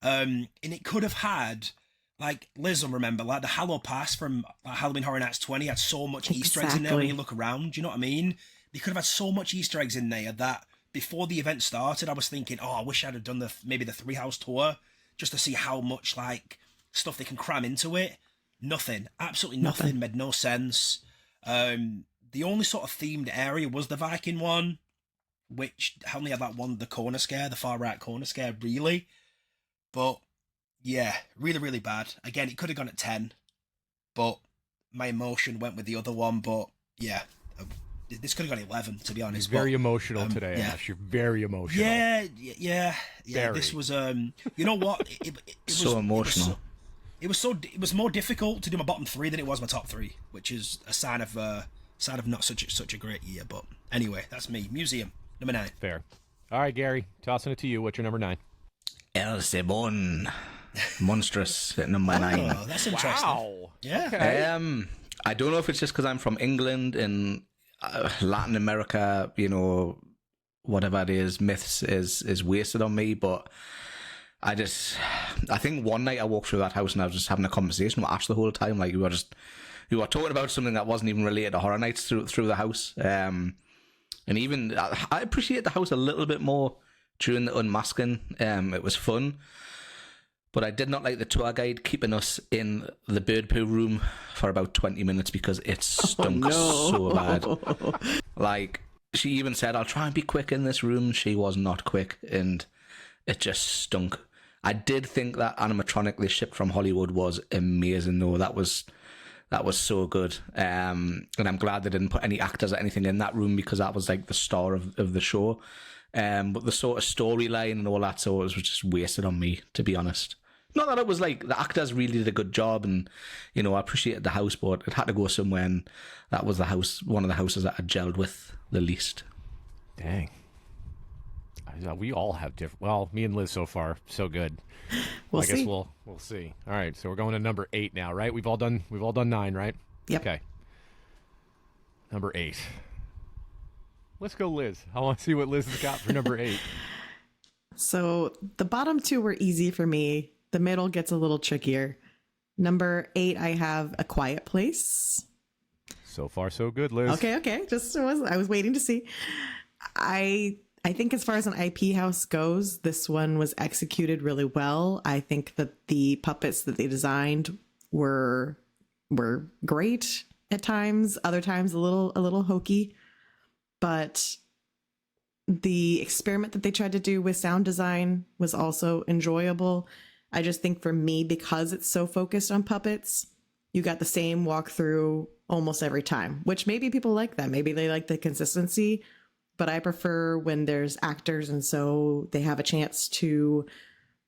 And it could have had, like, Liz will remember, like the Hallow Pass from Halloween Horror Nights 20 had so much Easter eggs in there when you look around. Do you know what I mean? They could have had so much Easter eggs in there that before the event started, I was thinking, oh, I wish I'd have done maybe the 3 house tour just to see how much, like, stuff they can cram into it. Nothing. Absolutely nothing. Made no sense. The only sort of themed area was the Viking one, which only had that one, the corner scare, the far right corner scare, really. But yeah, really, really bad. Again, it could have gone at 10, but my emotion went with the other one. But yeah, this could have gone 11, to be honest. He's very emotional today, Ash. You're very emotional. Yeah. Very. This was, you know what? It was so emotional. It was more difficult to do my bottom 3 than it was my top 3, which is a sign of not such a great year. But anyway, that's me. Museum number 9. Fair. All right, Gary, tossing it to you. What's your number 9? El Sebon. Monstrous at number 9. Oh, that's interesting. Wow. Yeah. Okay. I don't know if it's just because I'm from England and Latin America, you know, whatever it is, myths is wasted on me, but I think one night I walked through that house and I was just having a conversation with Ash the whole time. Like we were talking about something that wasn't even related to Horror Nights through the house. And even I appreciate the house a little bit more during the unmasking. It was fun. But I did not like the tour guide keeping us in the bird poo room for about 20 minutes because it stunk so bad. Like, she even said, I'll try and be quick in this room. She was not quick, and it just stunk. I did think that animatronic they shipped from Hollywood was amazing, though. That was so good. And I'm glad they didn't put any actors or anything in that room because that was like the star of the show. But the sort of storyline and all that sort was just wasted on me, to be honest. Not that it was like the actors really did a good job, and you know I appreciated the house, but it had to go somewhere, and that was the house, one of the houses that I gelled with the least. Dang. We all have different. Well, me and Liz so far, so good. We'll I guess see. we'll see. All right, so we're going to number 8 now, right? We've all done 9, right? Yep. Okay. Number 8. Let's go, Liz. I want to see what Liz has got for number 8. So the bottom 2 were easy for me. The middle gets a little trickier. Number 8, I have A Quiet Place. So far, so good, Liz. Okay. I was waiting to see. I think as far as an IP house goes, this one was executed really well. I think that the puppets that they designed were great at times. Other times a little hokey, but the experiment that they tried to do with sound design was also enjoyable. I just think for me, because it's so focused on puppets, you got the same walkthrough almost every time, which maybe people like that. Maybe they like the consistency, but I prefer when there's actors and so they have a chance to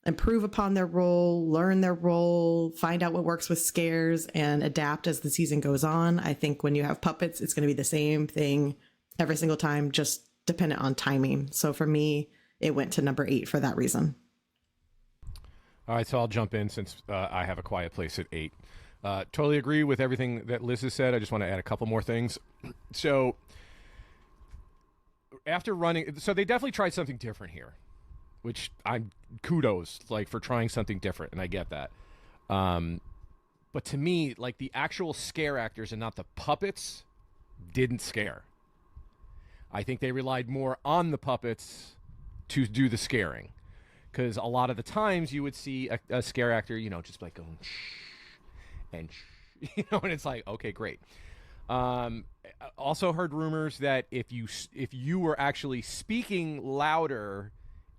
improve upon their role, learn their role, find out what works with scares, and adapt as the season goes on. I think when you have puppets, it's going to be the same thing every single time, just dependent on timing. So for me, it went to number 8 for that reason. All right, so I'll jump in since I have A Quiet Place at 8. Totally agree with everything that Liz has said. I just want to add a couple more things. So after running, so they definitely tried something different here, which I'm kudos like for trying something different, and I get that. But to me, like the actual scare actors and not the puppets didn't scare. I think they relied more on the puppets to do the scaring. Because a lot of the times you would see a scare actor, you know, just like going shh and shh, you know, and it's like, okay, great. Also heard rumors that if you were actually speaking louder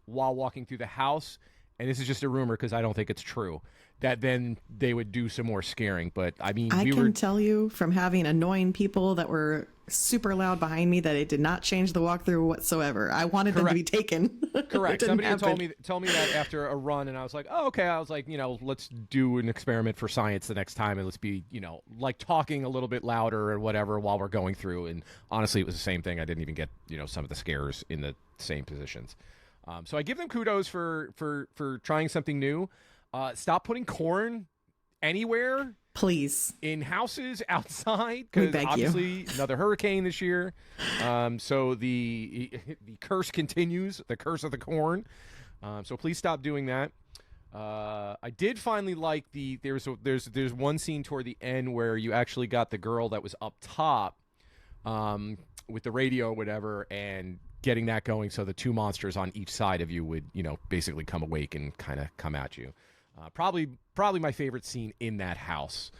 while walking through the house, and this is just a rumor because I don't think it's true, that then they would do some more scaring. But I mean, I can tell you from having annoying people that were super loud behind me that it did not change the walkthrough whatsoever. I wanted them to be taken. Correct. Somebody had told me that after a run, and I was like, oh, okay. I was like, you know, let's do an experiment for science the next time, and let's be, you know, like talking a little bit louder or whatever while we're going through. And honestly, it was the same thing. I didn't even get, you know, some of the scares in the same positions. So I give them kudos for trying something new. Stop putting corn anywhere Please. in houses outside, We because beg you. obviously another hurricane this year. So the curse continues, the curse of the corn. So please stop doing that. I did finally like there's one scene toward the end where you actually got the girl that was up top with the radio or whatever, and getting that going so the two monsters on each side of you would, basically come awake and kind of come at you. Probably my favorite scene in that house,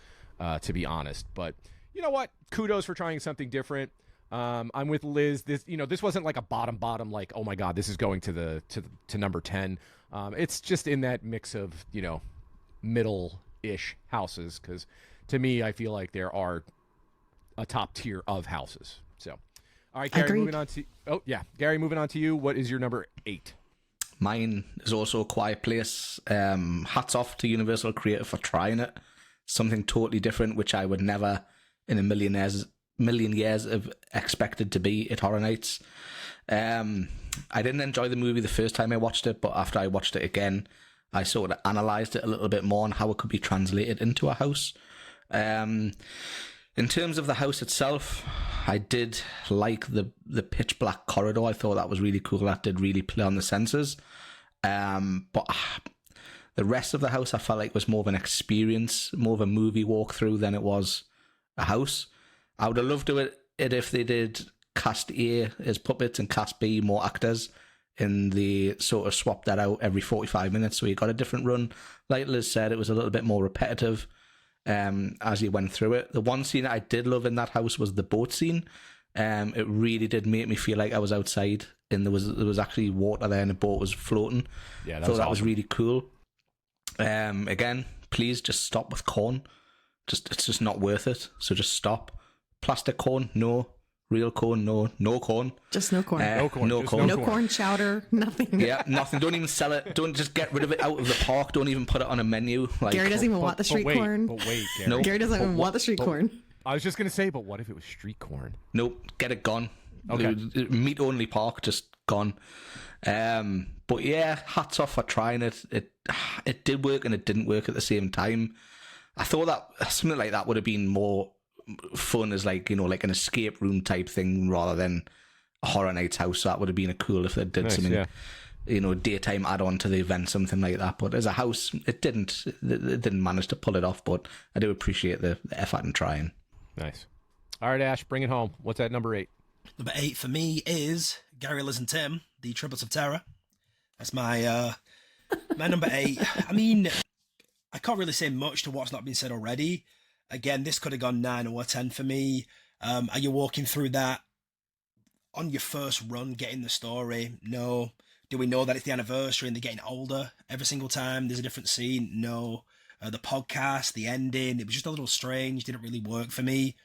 to be honest. But you know what? Kudos for trying something different. I'm with Liz. This wasn't like a bottom, like, oh my God, this is going to number 10. It's just in that mix of, middle-ish houses, because to me, I feel like there are a top tier of houses. So, all right, Gary, Agreed. moving on to you. What is your number 8? Mine is also A Quiet Place. Hats off to Universal Creative for trying it. Something totally different, which I would never in a million years have expected to be at Horror Nights. I didn't enjoy the movie the first time I watched it, but after I watched it again, I sort of analysed it a little bit more on how it could be translated into a house. In terms of the house itself, I did like the pitch black corridor. I thought that was really cool. That did really play on the senses. But the rest of the house I felt like was more of an experience, more of a movie walkthrough than it was a house. I would have loved it if they did cast A as puppets and cast B more actors, and they sort of swapped that out every 45 minutes so you got a different run. Like Liz said, it was a little bit more repetitive as you went through it. The one scene I did love in that house was the boat scene. It really did make me feel like I was outside and there was actually water there and the boat was floating. Yeah, That was really cool. Again, please just stop with corn. It's just not worth it. So just stop. Plastic corn, no. Real corn, no. No corn. Just no corn. No corn. No Just corn. no corn chowder, nothing. Yeah, nothing. Don't even sell it. Don't just get rid of it out of the park. Don't even put it on a menu. Like, Gary doesn't even want the street corn. But wait, Gary. No. Gary doesn't even want the street corn. I was just going to say, but what if it was street corn? Nope, get it gone. Okay. Meat only park, just gone. But yeah, hats off for trying it. It did work and it didn't work at the same time. I thought that something like that would have been more fun as like an escape room type thing rather than a Horror Nights house. So that would have been cool if they did Nice, something, yeah. daytime add-on to the event, something like that. But as a house, it didn't manage to pull it off. But I do appreciate the effort in trying. Nice. All right, Ash, bring it home. What's at number 8? Number 8 for me is Gary, Liz, and Tim, the Triplets of Terror. That's my my number 8. I mean, I can't really say much to what's not been said already. Again, this could have gone 9 or 10 for me. Are you walking through that on your first run, getting the story? No. Do we know that it's the anniversary and they're getting older every single time there's a different scene? No. The podcast, the ending, it was just a little strange, didn't really work for me.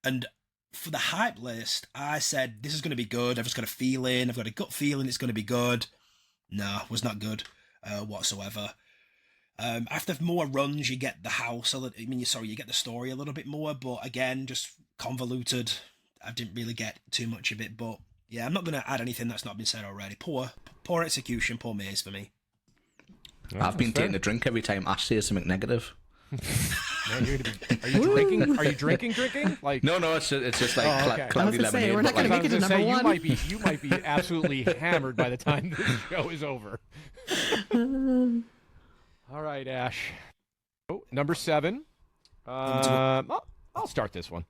And for the hype list, I said, this is going to be good. I've just got a feeling. I've got a gut feeling it's going to be good. No, was not good whatsoever. After more runs, you get the house. You get the story a little bit more. But again, just convoluted. I didn't really get too much of it. But yeah, I'm not going to add anything that's not been said already. Poor execution, poor maze for me. Yeah, I've been that's fair. taking a drink every time Ash says something negative. Man, are you drinking? Are you drinking? Like No, it's just like Oh, okay. cloudy I was gonna say, lemonade. we're not but gonna like- make it to I was gonna number say, one. you might be absolutely hammered by the time this show is over. All right, Ash. Oh, number 7. I'll start this one.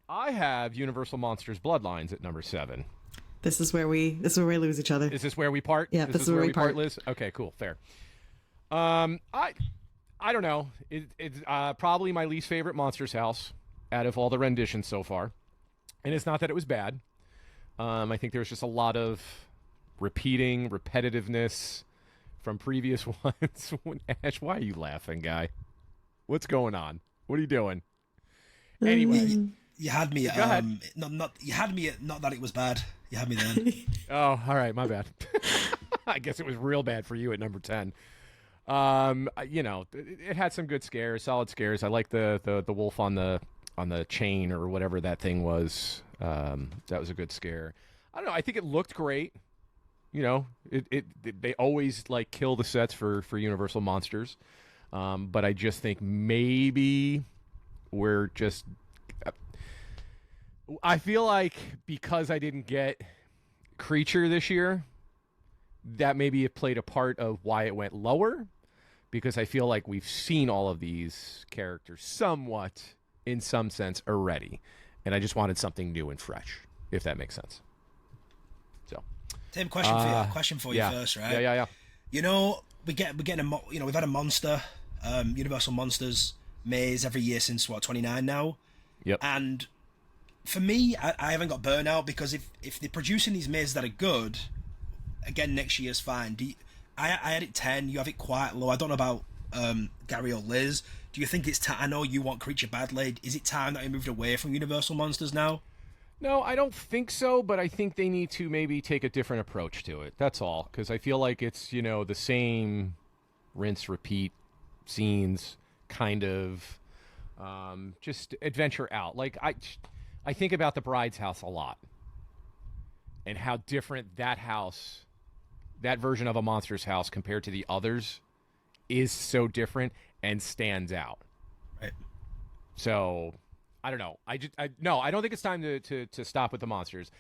I have Universal Monsters Bloodlines at number 7. This is where we lose each other. Is this where we part? Yeah, this is where we part. Liz? Okay, cool, fair. I don't know. It's probably my least favorite Monsters house out of all the renditions so far, and it's not that it was bad. I think there was just a lot of repetitiveness from previous ones. Ash, why are you laughing, guy? What's going on? What are you doing? Anyway, You had me. Go ahead. You had me at not that it was bad. You had me then. oh, all right, my bad. I guess it was real bad for you at number 10. It had some good scares, solid scares. I like the wolf on the chain or whatever that thing was. That was a good scare. I don't know. I think it looked great. They always like kill the sets for Universal Monsters. But I just think maybe we're just. I feel like because I didn't get Creature this year, that maybe it played a part of why it went lower. Because I feel like we've seen all of these characters somewhat, in some sense, already. And I just wanted something new and fresh, if that makes sense. So, Tim, question for you first, right? Yeah. You know, we've had a monster, Universal Monsters maze every year since 29 now. Yep. And for me, I haven't got burnout because if they're producing these mazes that are good, again next year's fine. I had it 10. You have it quite low. I don't know about Gary or Liz. Do you think it's time? I know you want Creature badly. Is it time that we moved away from Universal Monsters now? No, I don't think so, but I think they need to maybe take a different approach to it. That's all, because I feel like it's, the same rinse, repeat scenes, kind of just adventure out. Like, I think about the Bride's house a lot and how different that house, that version of a monster's house compared to the others is so different and stands out. Right. So I don't know. I don't think it's time to stop with the monsters,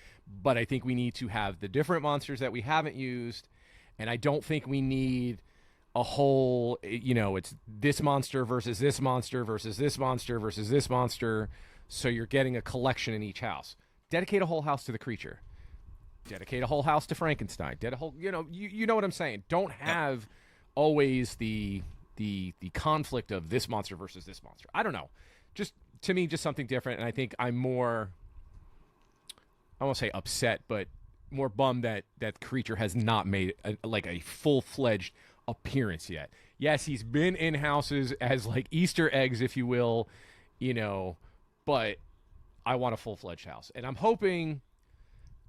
but I think we need to have the different monsters that we haven't used, and I don't think we need a whole, it's this monster versus this monster versus this monster versus this monster, so you're getting a collection in each house. Dedicate a whole house to the Creature. Dedicate a whole house to Frankenstein. You know what I'm saying. Don't have always the conflict of this monster versus this monster. I don't know. Just to me, just something different. And I think I'm more, I won't say upset, but more bummed that Creature has not made a full-fledged appearance yet. Yes, he's been in houses as like Easter eggs, if you will, but I want a full-fledged house. And I'm hoping,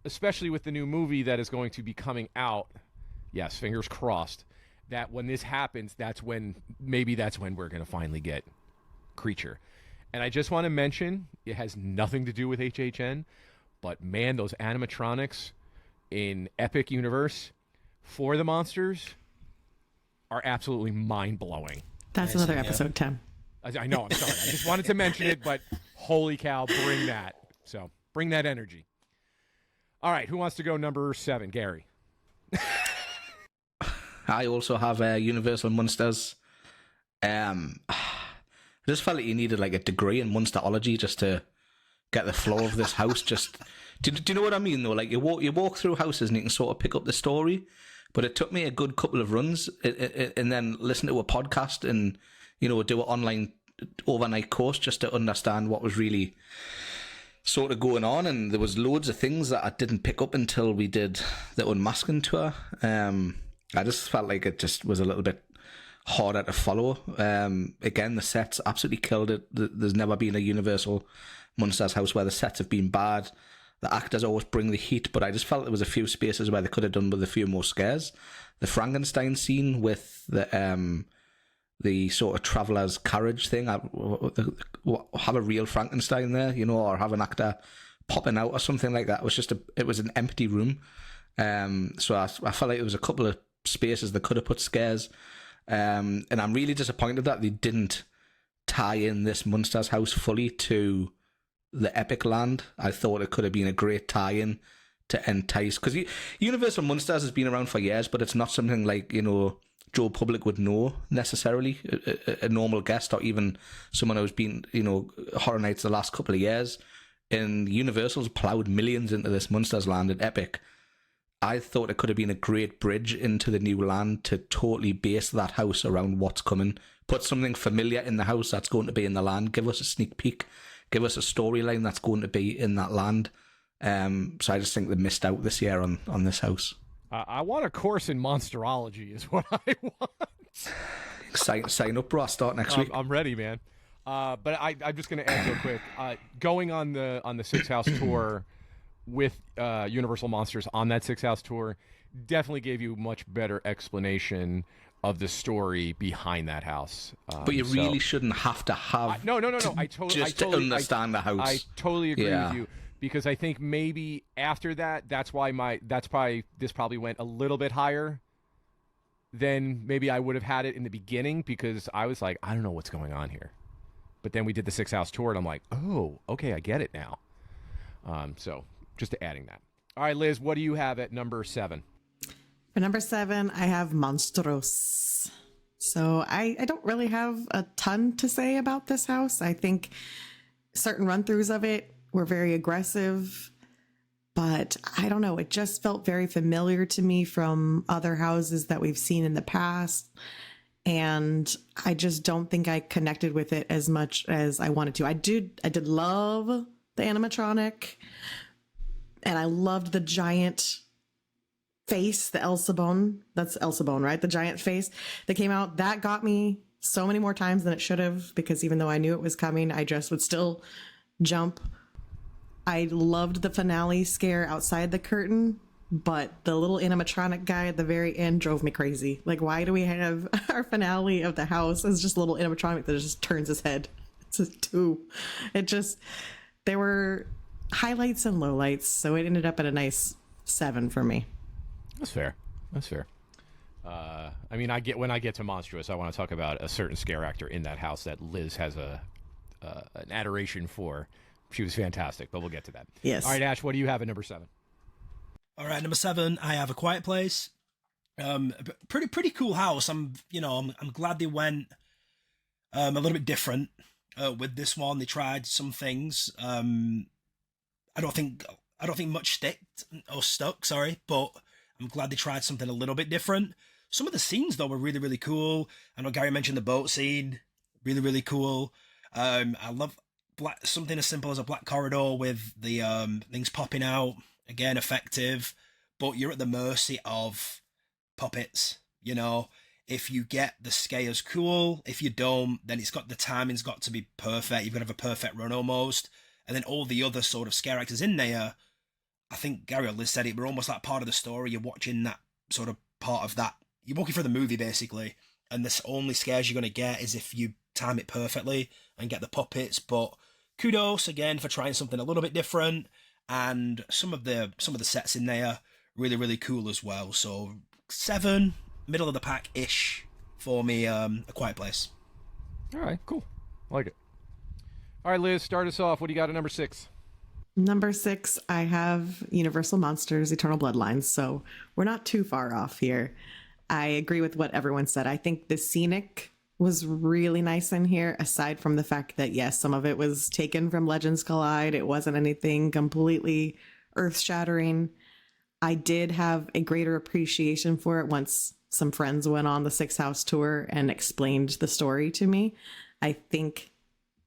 especially with the new movie that is going to be coming out, yes, fingers crossed, that when this happens, that's when we're going to finally get Creature. And I just want to mention, it has nothing to do with HHN, but man, those animatronics in Epic Universe for the monsters are absolutely mind-blowing. That's another episode, Tim. I know, I'm sorry. I just wanted to mention it, but holy cow, bring that. So, bring that energy. All right, who wants to go number 7? Gary. I also have Universal Monsters. I just felt like you needed like a degree in monsterology just to get the flow of this house. Just do you know what I mean though? Like you walk through houses and you can sort of pick up the story, but it took me a good couple of runs and then listen to a podcast and do an online overnight course just to understand what was really sort of going on. And there was loads of things that I didn't pick up until we did the unmasking tour. I just felt like it just was a little bit harder to follow. Again, the sets absolutely killed it. There's never been a Universal Monsters house where the sets have been bad. The actors always bring the heat, but I just felt there was a few spaces where they could have done with a few more scares. The Frankenstein scene with the sort of traveller's carriage thing, have a real Frankenstein there, or have an actor popping out or something like that. It was an empty room. So I felt like there was a couple of spaces that could have put scares. And I'm really disappointed that they didn't tie in this Monsters house fully to the Epic Land. I thought it could have been a great tie-in to entice, because Universal Monsters has been around for years, but it's not something like Joe Public would know necessarily, a normal guest or even someone who's been Horror Nights the last couple of years. And Universal's ploughed millions into this Monsters land at Epic. I thought it could have been a great bridge into the new land to totally base that house around what's coming. Put something familiar in the house that's going to be in the land. Give us a sneak peek. Give us a storyline that's going to be in that land. So I just think they missed out this year on this house. I want a course in monsterology is what I want. Sign up, bro. I'll start next week. I'm ready, man. But I'm just going to add real quick. Going on the Six House tour with Universal Monsters on that Six House tour definitely gave you much better explanation of the story behind that house. But you really shouldn't have to have no. I totally understand the house. I totally agree with you, because I think maybe after that, this probably went a little bit higher than maybe I would have had it in the beginning, because I was like, I don't know what's going on here. But then we did the 6-house tour, and I'm like, oh, okay, I get it now. So just adding that. All right, Liz, what do you have at number 7? For number 7, I have Monstros. So I don't really have a ton to say about this house. I think certain run-throughs of it were very aggressive, but I don't know. It just felt very familiar to me from other houses that we've seen in the past. And I just don't think I connected with it as much as I wanted to. I did love the animatronic, and I loved the giant face, the Elsa bone. That's Elsa bone, right? The giant face that came out. That got me so many more times than it should have, because even though I knew it was coming, I just would still jump. I loved the finale scare outside the curtain, but the little animatronic guy at the very end drove me crazy. Like, why do we have our finale of the house as just a little animatronic that just turns his head? It's a two. There were highlights and lowlights, so it ended up at a nice 7 for me. That's fair. I mean, when I get to Monstrous, I want to talk about a certain scare actor in that house that Liz has an adoration for. She was fantastic, but we'll get to that. Yes. All right, Ash, what do you have at number 7? All right, number 7, I have A Quiet Place. Pretty cool house. I'm glad they went a little bit different with this one. They tried some things. I don't think much stuck. Sorry, but I'm glad they tried something a little bit different. Some of the scenes though were really, really cool. I know Gary mentioned the boat scene, really, really cool. I love something as simple as a black corridor with the things popping out. Again, effective, but you're at the mercy of puppets. If you get the scares, cool. If you don't, then the timing's got to be perfect. You've got to have a perfect run almost. And then all the other sort of scare actors in there, I think Gary or Liz said it, we're almost like part of the story. You're watching that sort of part of that. You're walking through the movie, basically. And the only scares you're going to get is if you time it perfectly and get the puppets. But kudos, again, for trying something a little bit different. And some of the sets in there, really, really cool as well. So 7, middle of the pack-ish for me, A Quiet Place. All right, cool. I like it. All right, Liz, start us off. What do you got at number 6? Number 6, I have Universal Monsters Eternal Bloodlines, so we're not too far off here. I agree with what everyone said. I think the scenic was really nice in here, aside from the fact that, yes, some of it was taken from Legends Collide. It wasn't anything completely earth-shattering. I did have a greater appreciation for it once some friends went on the 6-house tour and explained the story to me. I think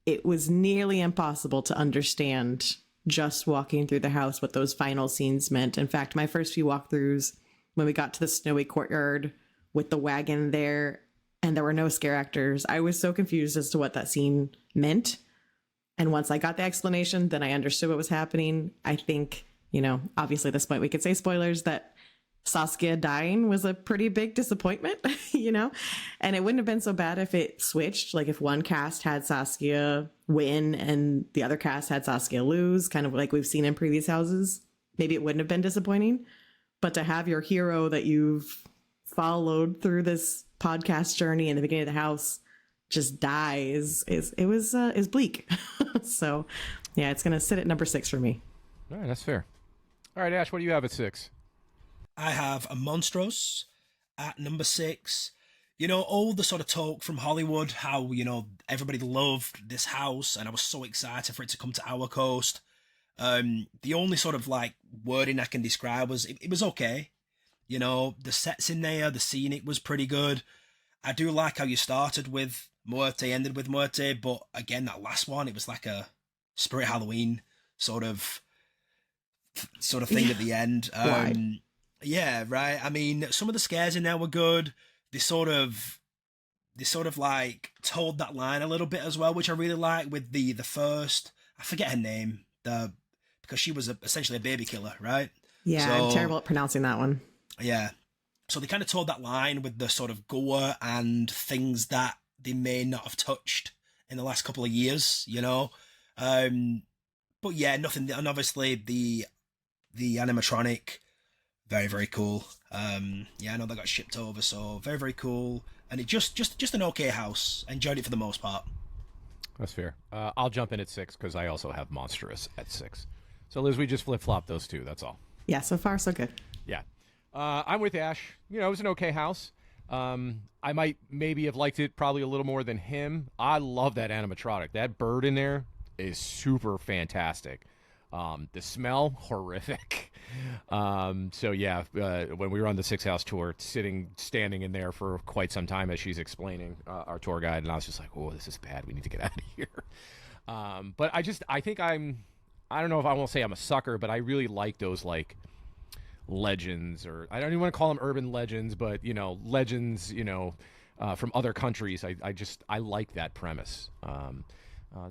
it was nearly impossible to understand just walking through the house what those final scenes meant. In fact, my first few walkthroughs, when we got to the snowy courtyard with the wagon there and there were no scare actors, I was so confused as to what that scene meant. And once I got the explanation, then I understood what was happening. I think, obviously at this point we could say spoilers, that Saskia dying was a pretty big disappointment, and it wouldn't have been so bad if it switched. Like if one cast had Saskia win and the other cast had Saskia lose, kind of like we've seen in previous houses, maybe it wouldn't have been disappointing. But to have your hero that you've followed through this podcast journey in the beginning of the house just die is bleak. So yeah, it's going to sit at number 6 for me. All right, that's fair. All right, Ash, what do you have at 6? I have a Monstros at number 6. All the sort of talk from Hollywood, how, everybody loved this house and I was so excited for it to come to our coast. The only sort of like wording I can describe was it was okay. The sets in there, the scenic was pretty good. I do like how you started with Muerte, ended with Muerte, but again, that last one, it was like a Spirit Halloween sort of thing at the end. Yeah, right. I mean, some of the scares in there were good. They sort of like told that line a little bit as well, which I really like with the first, I forget her name, because she was essentially a baby killer, right? Yeah, so, I'm terrible at pronouncing that one. Yeah. So they kind of told that line with the sort of gore and things that they may not have touched in the last couple of years, But yeah, nothing. And obviously the animatronic, Very, very cool. Yeah, I know they got shipped over, so very, very cool. And it just an okay house. Enjoyed it for the most part. That's fair. I'll jump in at 6 because I also have Monstrous at 6. So, Liz, we just flip-flop those two. That's all. Yeah, so far so good. Yeah. I'm with Ash. You know, it was an okay house. I might maybe have liked it probably a little more than him. I love that animatronic. That bird in there is super fantastic. The smell, horrific. So yeah, when we were on the 6 house tour, standing in there for quite some time as she's explaining our tour guide, and I was just like, oh, this is bad. We need to get out of here. But I think I don't know if I won't say I'm a sucker, but I really like those like legends, or I don't even want to call them urban legends, but you know, legends, you know, from other countries. I like that premise.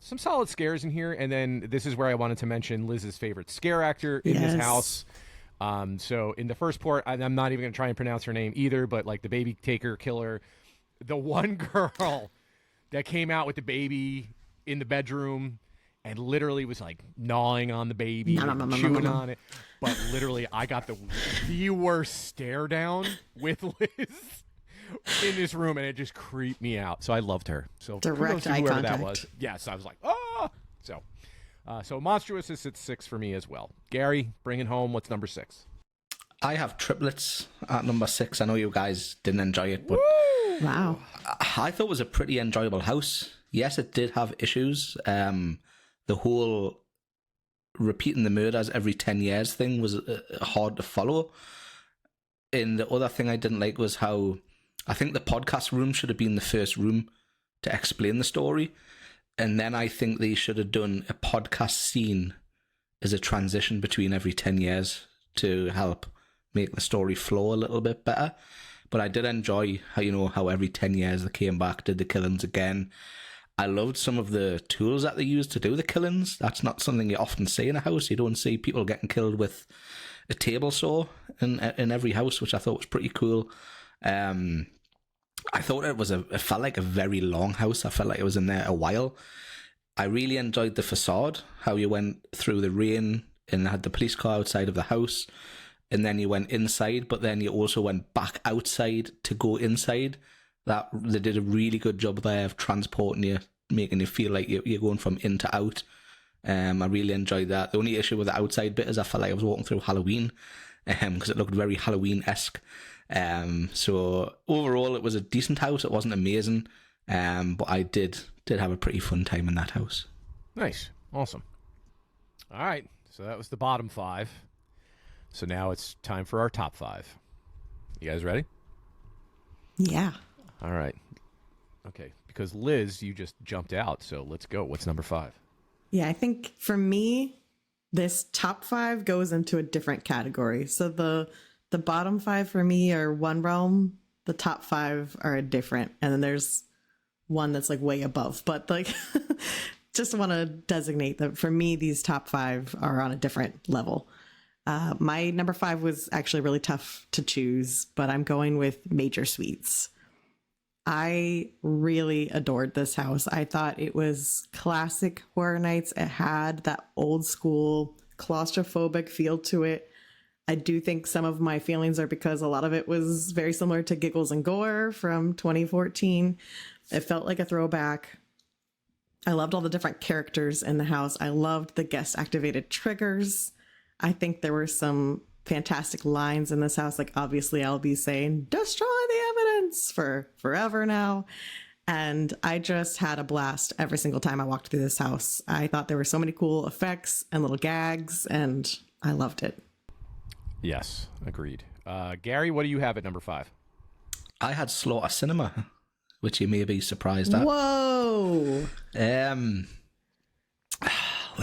Some solid scares in here, and then this is where I wanted to mention Liz's favorite scare actor in this house. So in the first part, I'm not even going to try and pronounce her name either, but like the baby taker killer, the one girl that came out with the baby in the bedroom and literally was like gnawing on the baby, chewing on it. But literally, I got the worst stare down with Liz in this room, and it just creeped me out. So I loved her. So direct eye contact. That was. Yes, I was like, oh. So Monstrous is at 6 for me as well. Gary, bring it home. What's number 6? I have Triplets at number 6. I know you guys didn't enjoy it, but wow, I thought it was a pretty enjoyable house. Yes, it did have issues. The whole repeating the murders every 10 years thing was hard to follow. And the other thing I didn't like was how I think the podcast room should have been the first room to explain the story. And then I think they should have done a podcast scene as a transition between every 10 years to help make the story flow a little bit better. But I did enjoy how every 10 years they came back, did the killings again. I loved some of the tools that they used to do the killings. That's not something you often see in a house. You don't see people getting killed with a table saw in every house, which I thought was pretty cool. I thought it felt like a very long house. I felt like it was in there a while. I really enjoyed the facade, how you went through the rain and had the police car outside of the house, and then you went inside, but then you also went back outside to go inside. That they did a really good job there of transporting you, making you feel like you're going from in to out. I really enjoyed that. The only issue with the outside bit is I felt like I was walking through Halloween, because it looked very Halloween-esque. So overall, it was a decent house. It wasn't amazing, but I did have a pretty fun time in that house. Nice, awesome. All right, so that was the bottom 5. So now it's time for our top 5. You guys ready? Yeah. All right. Okay, because Liz, you just jumped out, so let's go. What's number 5? Yeah, I think for me, this top 5 goes into a different category. So the bottom 5 for me are one realm. The top 5 are a different, and then there's one that's like way above. But like, just want to designate that for me, these top 5 are on a different level. My number 5 was actually really tough to choose, but I'm going with Major Suites. I really adored this house. I thought it was classic Horror Nights. It had that old school claustrophobic feel to it. I do think some of my feelings are because a lot of it was very similar to Giggles and Gore from 2014. It felt like a throwback. I loved all the different characters in the house. I loved the guest activated triggers. I think there were some fantastic lines in this house. Like, obviously, I'll be saying, destroy the evidence for forever now. And I just had a blast every single time I walked through this house. I thought there were so many cool effects and little gags, and I loved it. Yes, agreed. Gary, what do you have at number 5? I had Slaughter Cinema, which you may be surprised at. Whoa! Where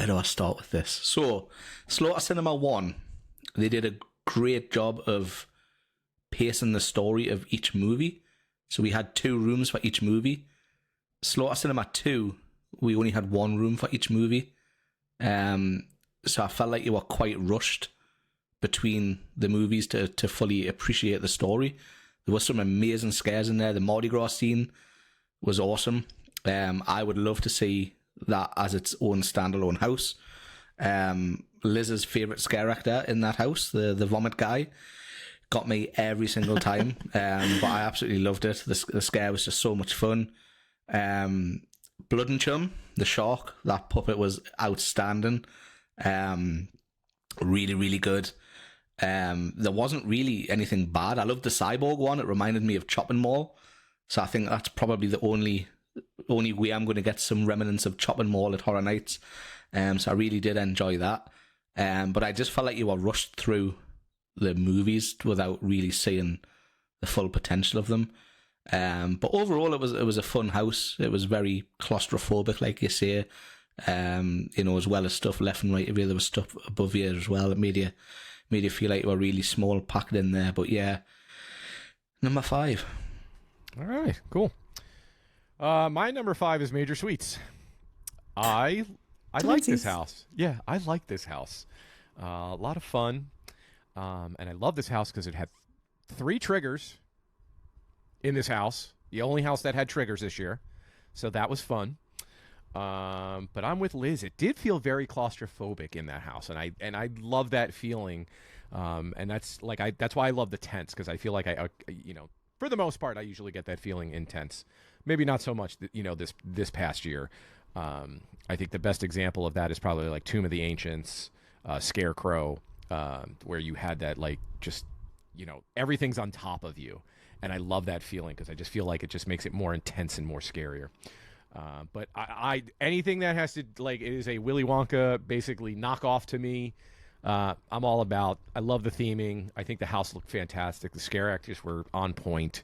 do I start with this? So, Slaughter Cinema 1, they did a great job of pacing the story of each movie. So we had 2 rooms for each movie. Slaughter Cinema 2, we only had 1 room for each movie. So I felt like you were quite rushed between the movies to fully appreciate the story. There was some amazing scares in there. The Mardi Gras scene was awesome. I would love to see that as its own standalone house. Liz's favourite scare actor in that house, the vomit guy, got me every single time. But I absolutely loved it. The scare was just so much fun. Blood and Chum, the shark, that puppet was outstanding. Really, really good. There wasn't really anything bad. I loved the cyborg one. It reminded me of Chopping Mall. So I think that's probably the only way I'm going to get some remnants of Chopping Mall at Horror Nights. So I really did enjoy that. But I just felt like you were rushed through the movies without really seeing the full potential of them. But overall, it was a fun house. It was very claustrophobic, like you say. As well as stuff left and right of you. There was stuff above you as well. It made you feel like you were really small packed in there. But yeah, number 5. All right, cool. My number 5 is Major Suites. I like this house. Yeah, I like this house. A lot of fun. And I love this house because it had 3 triggers in this house. The only house that had triggers this year. So that was fun. But I'm with Liz. It did feel very claustrophobic in that house. And I love that feeling. And that's why I love the tents, because I feel like I for the most part, I usually get that feeling in tents. Maybe not so much, this past year. I think the best example of that is probably like Tomb of the Ancients, Scarecrow, where you had that everything's on top of you. And I love that feeling because I just feel like it just makes it more intense and more scarier. But I anything that has to it is a Willy Wonka basically knockoff to me. I'm all about. I love the theming. I think the house looked fantastic. The scare actors were on point.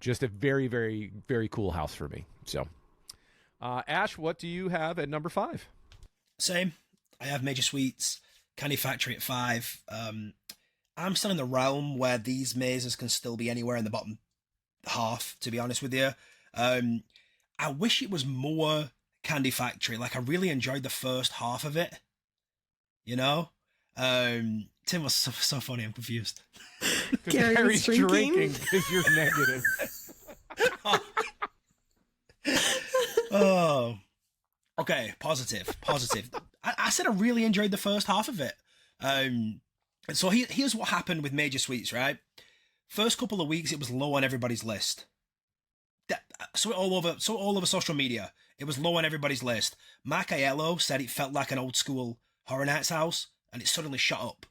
Just a very, very, very cool house for me. So, Ash, what do you have at number 5? Same. I have Major Suites, Candy Factory at 5. I'm still in the realm where these mazes can still be anywhere in the bottom half, to be honest with you. I wish it was more Candy Factory. Like, I really enjoyed the first half of it. Tim was so funny. I'm confused. Gary's drinking because you're negative. Oh, okay. Positive. I said I really enjoyed the first half of it. So here's what happened with Major Suites, right? First couple of weeks, it was low on everybody's list. So all over social media, it was low on everybody's list. Mark Aiello said it felt like an old school Horror Nights house, and it suddenly shot up.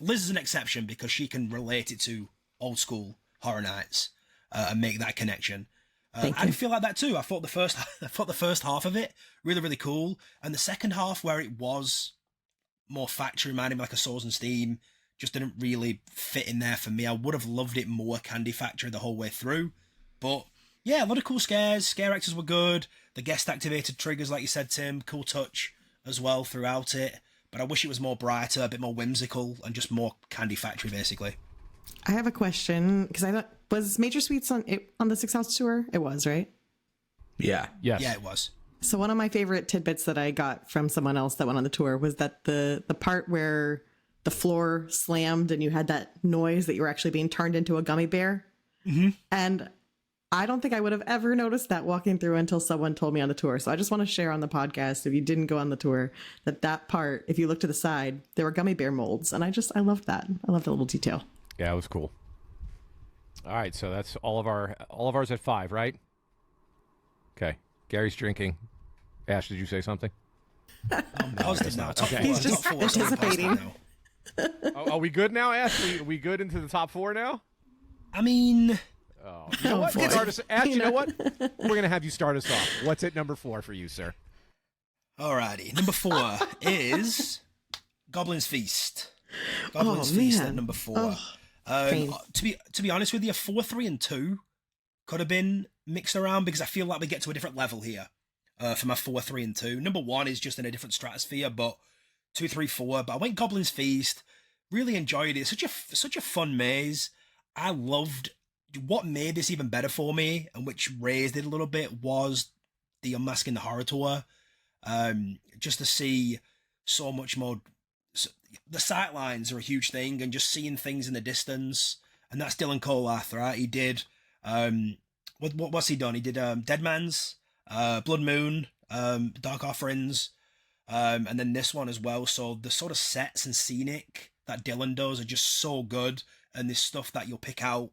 Liz is an exception because she can relate it to old school Horror Nights and make that connection. I didn't feel like that too. I thought the first half of it really, really cool, and the second half where it was more factory, reminding me like a Swords and Steam, just didn't really fit in there for me. I would have loved it more Candy Factory the whole way through, but yeah, a lot of cool scares. Scare actors were good. The guest activated triggers, like you said, Tim, cool touch as well throughout it. But I wish it was more brighter, a bit more whimsical, and just more Candy Factory, basically. I have a question, because I thought, was Major Suites on the Six House tour? It was, right? Yeah. Yes. Yeah, it was. So one of my favorite tidbits that I got from someone else that went on the tour was that the part where the floor slammed and you had that noise that you were actually being turned into a gummy bear. Mm-hmm. And I don't think I would have ever noticed that walking through until someone told me on the tour. So I just want to share on the podcast, if you didn't go on the tour, that part, if you look to the side, there were gummy bear molds. And I loved that. I loved the little detail. Yeah, it was cool. All right, so that's all of ours at 5, right? Okay. Gary's drinking. Ash, did you say something? I'm positive now. Okay. He's just anticipating. Are we good now, Ash? We good into the top 4 now? I mean, You know what? boy. Ash, you know what? We're going to have you start us off. What's at number 4 for you, sir? alrighty. Number 4 is Goblin's Feast. Goblin's Feast at number 4. To be honest with you, 4, 3, and 2 could have been mixed around because I feel like we get to a different level here for my 4, 3, and 2. Number 1 is just in a different stratosphere, but 2, 3, 4. But I went Goblin's Feast. Really enjoyed it. Such a fun maze. I loved what made this even better for me, and which raised it a little bit, was the Unmasking the Horror tour. Just to see so much more. The sight lines are a huge thing, and just seeing things in the distance. And that's Dylan Colath, right? He did what's he done? He did Dead Man's, Blood Moon, Dark Offerings, and then this one as well. So the sort of sets and scenic that Dylan does are just so good, and there's stuff that you'll pick out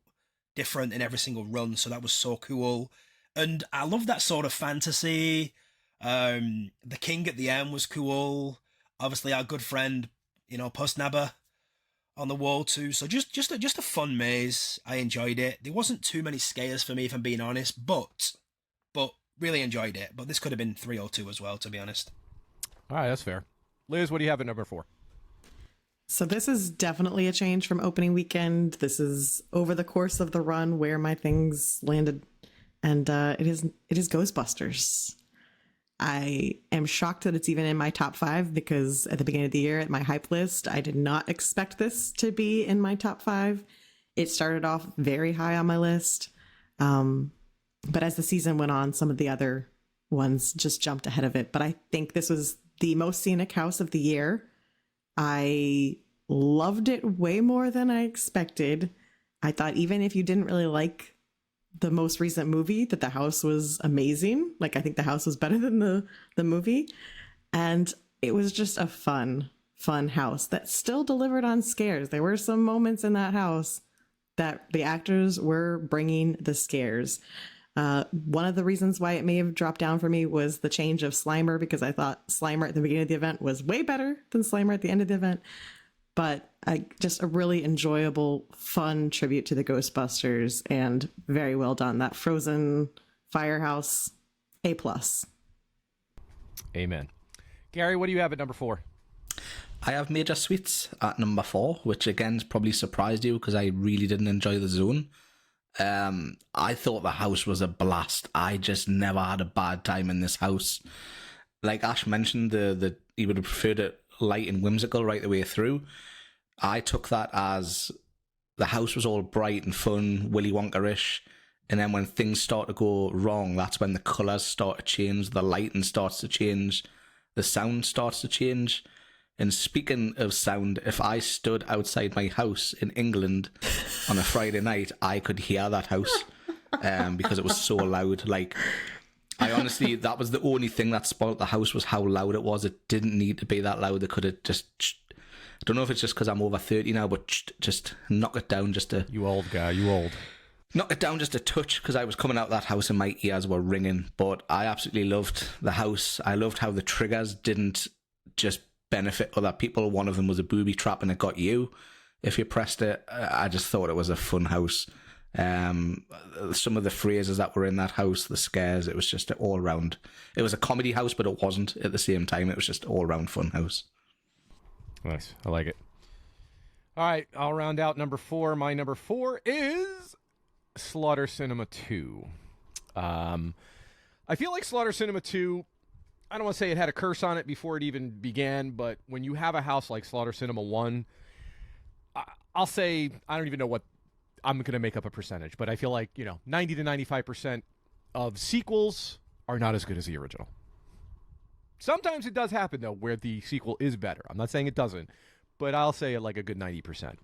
different in every single run, so that was so cool. And I love that sort of fantasy. The king at the end was cool. Obviously, our good friend, Postnabber on the wall too. So just a fun maze. I enjoyed it. There wasn't too many scares for me, if I'm being honest, but really enjoyed it. But this could have been 3 or 2 as well, to be honest. All right, that's fair. Liz, what do you have at number 4? So this is definitely a change from opening weekend. This is over the course of the run where my things landed, and it is Ghostbusters. I am shocked that it's even in my top 5 because at the beginning of the year at my hype list, I did not expect this to be in my top 5. It started off very high on my list, but as the season went on, some of the other ones just jumped ahead of it. But I think this was the most scenic house of the year. I loved it way more than I expected. I thought even if you didn't really like the most recent movie, that the house was amazing. Like, I think the house was better than the movie. And it was just a fun house that still delivered on scares. There were some moments in that house that the actors were bringing the scares. One of the reasons why it may have dropped down for me was the change of Slimer, because I thought Slimer at the beginning of the event was way better than Slimer at the end of the event. But just a really enjoyable, fun tribute to the Ghostbusters, and very well done. That frozen firehouse, A+. Amen. Gary, what do you have at number 4? I have Major Suites at number 4, which again has probably surprised you because I really didn't enjoy the zone. I thought the house was a blast. I just never had a bad time in this house. Like Ash mentioned, he would have preferred it light and whimsical right the way through. I took that as the house was all bright and fun, Willy Wonka-ish, and then when things start to go wrong, that's when the colours start to change, the lighting starts to change, the sound starts to change. And speaking of sound, if I stood outside my house in England on a Friday night, I could hear that house because it was so loud. Like, I honestly, that was the only thing that spoiled the house, was how loud it was. It didn't need to be that loud. They could have just, I don't know if it's just because I'm over 30 now, but just knock it down just a... You old guy, you old. Knock it down just a touch, because I was coming out of that house and my ears were ringing. But I absolutely loved the house. I loved how the triggers didn't just benefit other people. One of them was a booby trap and it got you if you pressed it. I just thought it was a fun house. Some of the phrases that were in that house, the scares, it was just all round. It was a comedy house, but it wasn't at the same time. It was just all round fun house. Nice. I like it. All right, I'll round out number 4. My number 4 is Slaughter Cinema 2. I feel like Slaughter Cinema 2, I don't want to say it had a curse on it before it even began, but when you have a house like Slaughter Cinema 1, I'll say, I don't even know what, I'm going to make up a percentage, but I feel like, 90 to 95% of sequels are not as good as the original. Sometimes it does happen, though, where the sequel is better. I'm not saying it doesn't, but I'll say like a good 90%.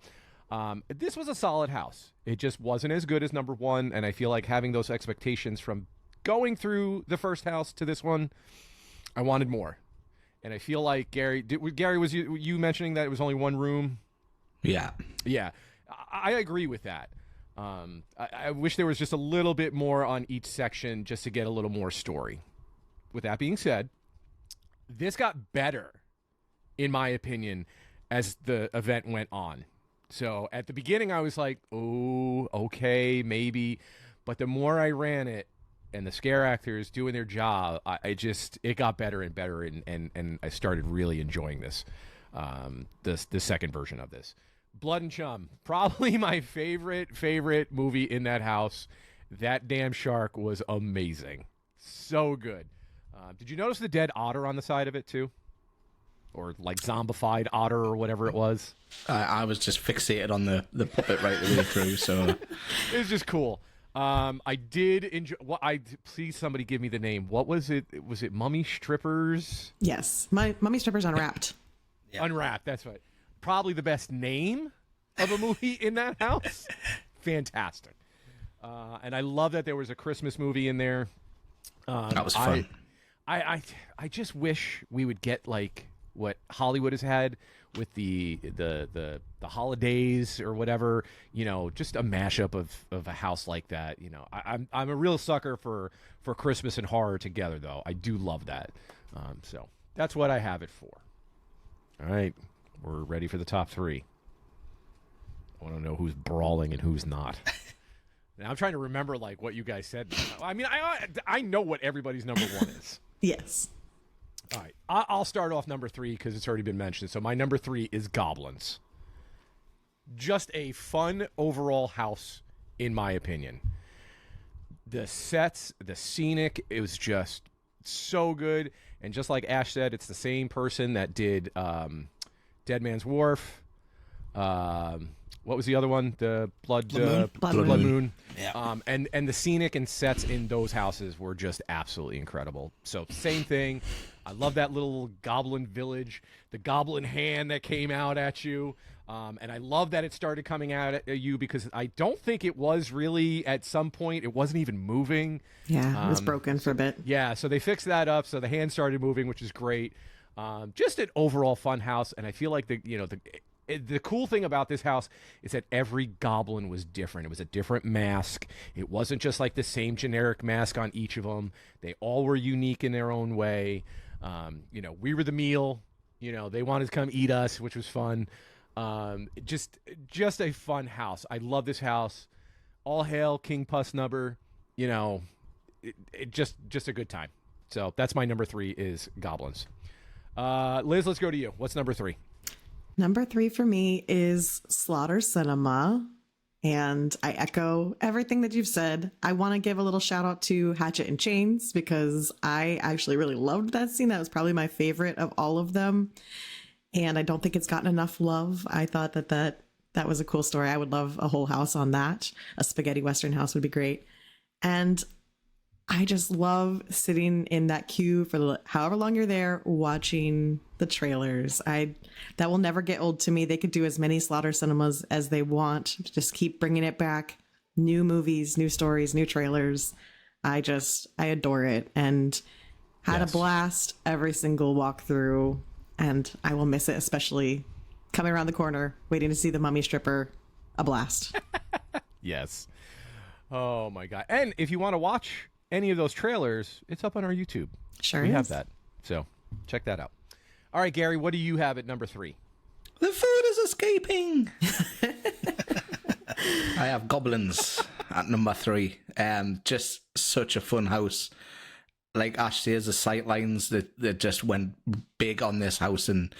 This was a solid house. It just wasn't as good as number 1, and I feel like having those expectations from going through the first house to this one, I wanted more. And I feel like Gary, was you mentioning that it was only one room? Yeah. Yeah. I agree with that. I wish there was just a little bit more on each section just to get a little more story. With that being said, this got better, in my opinion, as the event went on. So at the beginning, I was like, oh, okay, maybe. But the more I ran it, and the scare actors doing their job, it got better and better, and I started really enjoying this, the second version of this. Blood and Chum, probably my favorite movie in that house. That damn shark was amazing. So good. Did you notice the dead otter on the side of it too? Or like zombified otter or whatever it was? I was just fixated on the puppet right the way through, so... It was just cool. I did enjoy. Please, somebody give me the name. What was it? Was it Mummy Strippers? Yes, Mummy Strippers Unwrapped. Yeah. Unwrapped. That's right. Probably the best name of a movie in that house. Fantastic. And I love that there was a Christmas movie in there. That was fun. I just wish we would get like what Hollywood has had with the holidays or whatever. You know, just a mashup of a house like that. You know, I'm a real sucker for Christmas and horror together, though. I do love that. So that's what I have it for. All right, we're ready for the top three. I want to know who's brawling and who's not. Now, I'm trying to remember like what you guys said. I mean, I know what everybody's number one is. Yes. All right, I'll start off number three because it's already been mentioned. So my number three is Goblins. Just a fun overall house, in my opinion. The sets, the scenic, it was just so good. And just like Ash said, it's the same person that did Dead Man's Wharf. What was the other one? The Blood Moon. Yeah. And the scenic and sets in those houses were just absolutely incredible. So same thing. I love that little goblin village, the goblin hand that came out at you. And I love that it started coming out at you because I don't think it was really at some point. It wasn't even moving. Yeah, it was broken for a bit. Yeah, so they fixed that up. So the hand started moving, which is great. Just an overall fun house. And I feel like the cool thing about this house is that every goblin was different. It was a different mask. It wasn't just like the same generic mask on each of them. They all were unique in their own way. We were the meal. They wanted to come eat us, which was fun. Just a fun house. I love this house. All hail King Puss Number. Just a good time. So that's my number three is Goblins. Liz, let's go to you. What's number three? Number three for me is Slaughter Cinema. And I echo everything that you've said. I want to give a little shout out to Hatchet and Chains because I actually really loved that scene. That was probably my favorite of all of them. And I don't think it's gotten enough love. I thought that was a cool story. I would love a whole house on that. A spaghetti Western house would be great. And I just love sitting in that queue for however long you're there watching the trailers. That will never get old to me. They could do as many Slaughter Cinemas as they want. Just keep bringing it back. New movies, new stories, new trailers. I adore it and had a blast every single walkthrough. And I will miss it, especially coming around the corner, waiting to see the mummy stripper. A blast. Yes. Oh my God. And if you want to watch any of those trailers, it's up on our YouTube. Sure we is. have that. So check that out. All right, Gary, what do you have at number three? The food is escaping. I have Goblins at number three. Just such a fun house. Like Ash says, the sight lines that just went big on this house, and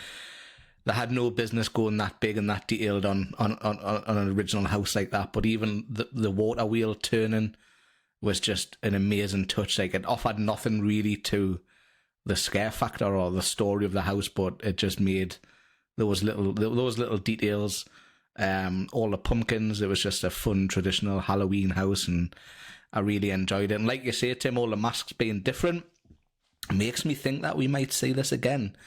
they had no business going that big and that detailed on an original house like that. But even the water wheel turning was just an amazing touch. Like, it offered nothing really to the scare factor or the story of the house, but it just made those little details. All the pumpkins. It was just a fun traditional Halloween house, and I really enjoyed it. And like you say, Tim, all the masks being different makes me think that we might see this again,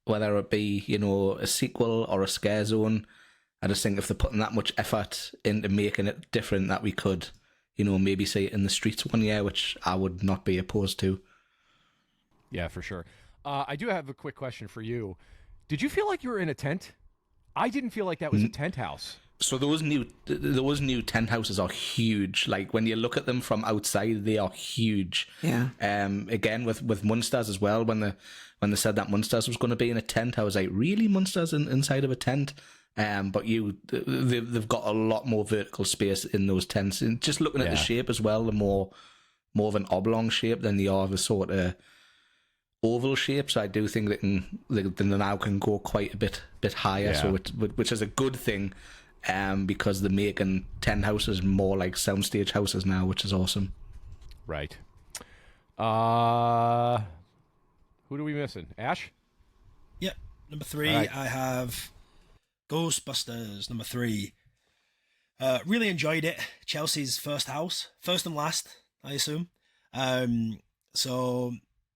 whether it be a sequel or a scare zone. I just think if they're putting that much effort into making it different, that we could maybe see it in the streets one year, which I would not be opposed to. Yeah, for sure. I do have a quick question for you. Did you feel like you were in a tent? I didn't feel like that was a tent house. So those new tent houses are huge. Like, when you look at them from outside, they are huge. Yeah. Again, with Munsters as well, when they said that Munsters was going to be in a tent, I was like, really, Munsters inside of a tent? But they've got a lot more vertical space in those tents. And just looking at the shape as well, they're more of an oblong shape than they are of a sort of oval shape. So I do think they now can go quite a bit higher. Yeah. So which is a good thing, because they're making tent houses more like soundstage houses now, which is awesome. Right. Who do we missing? Ash? Yep. Number three, right. I have Ghostbusters. Number three. Really enjoyed it. Chelsea's first house. First and last, I assume. So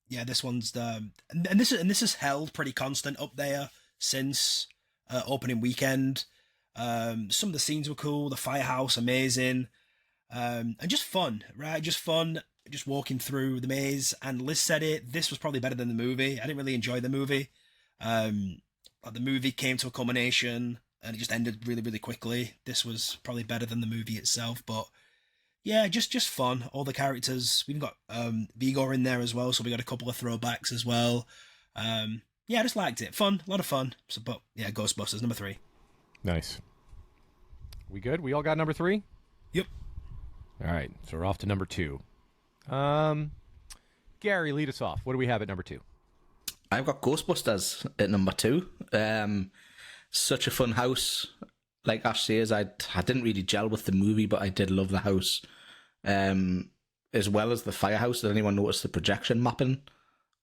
yeah, this one's and this is held pretty constant up there since opening weekend. Some of the scenes were cool. The firehouse, amazing. And just fun, right? Just fun. Just walking through the maze. And Liz said it. This was probably better than the movie. I didn't really enjoy the movie. Like the movie came to a culmination and it just ended really, really quickly. This was probably better than the movie itself, but yeah, just fun. All the characters. We've got Vigor in there as well, so we got a couple of throwbacks as well. Yeah, I just liked it. Fun, a lot of fun. So, but yeah, Ghostbusters number 3. Nice. We good? We all got number 3? Yep. All right, so we're off to number 2. Gary, lead us off. What do we have at number 2? I've got Ghostbusters at number 2. Such a fun house. Like Ash says, I didn't really gel with the movie, but I did love the house. As well as the firehouse. Did anyone notice the projection mapping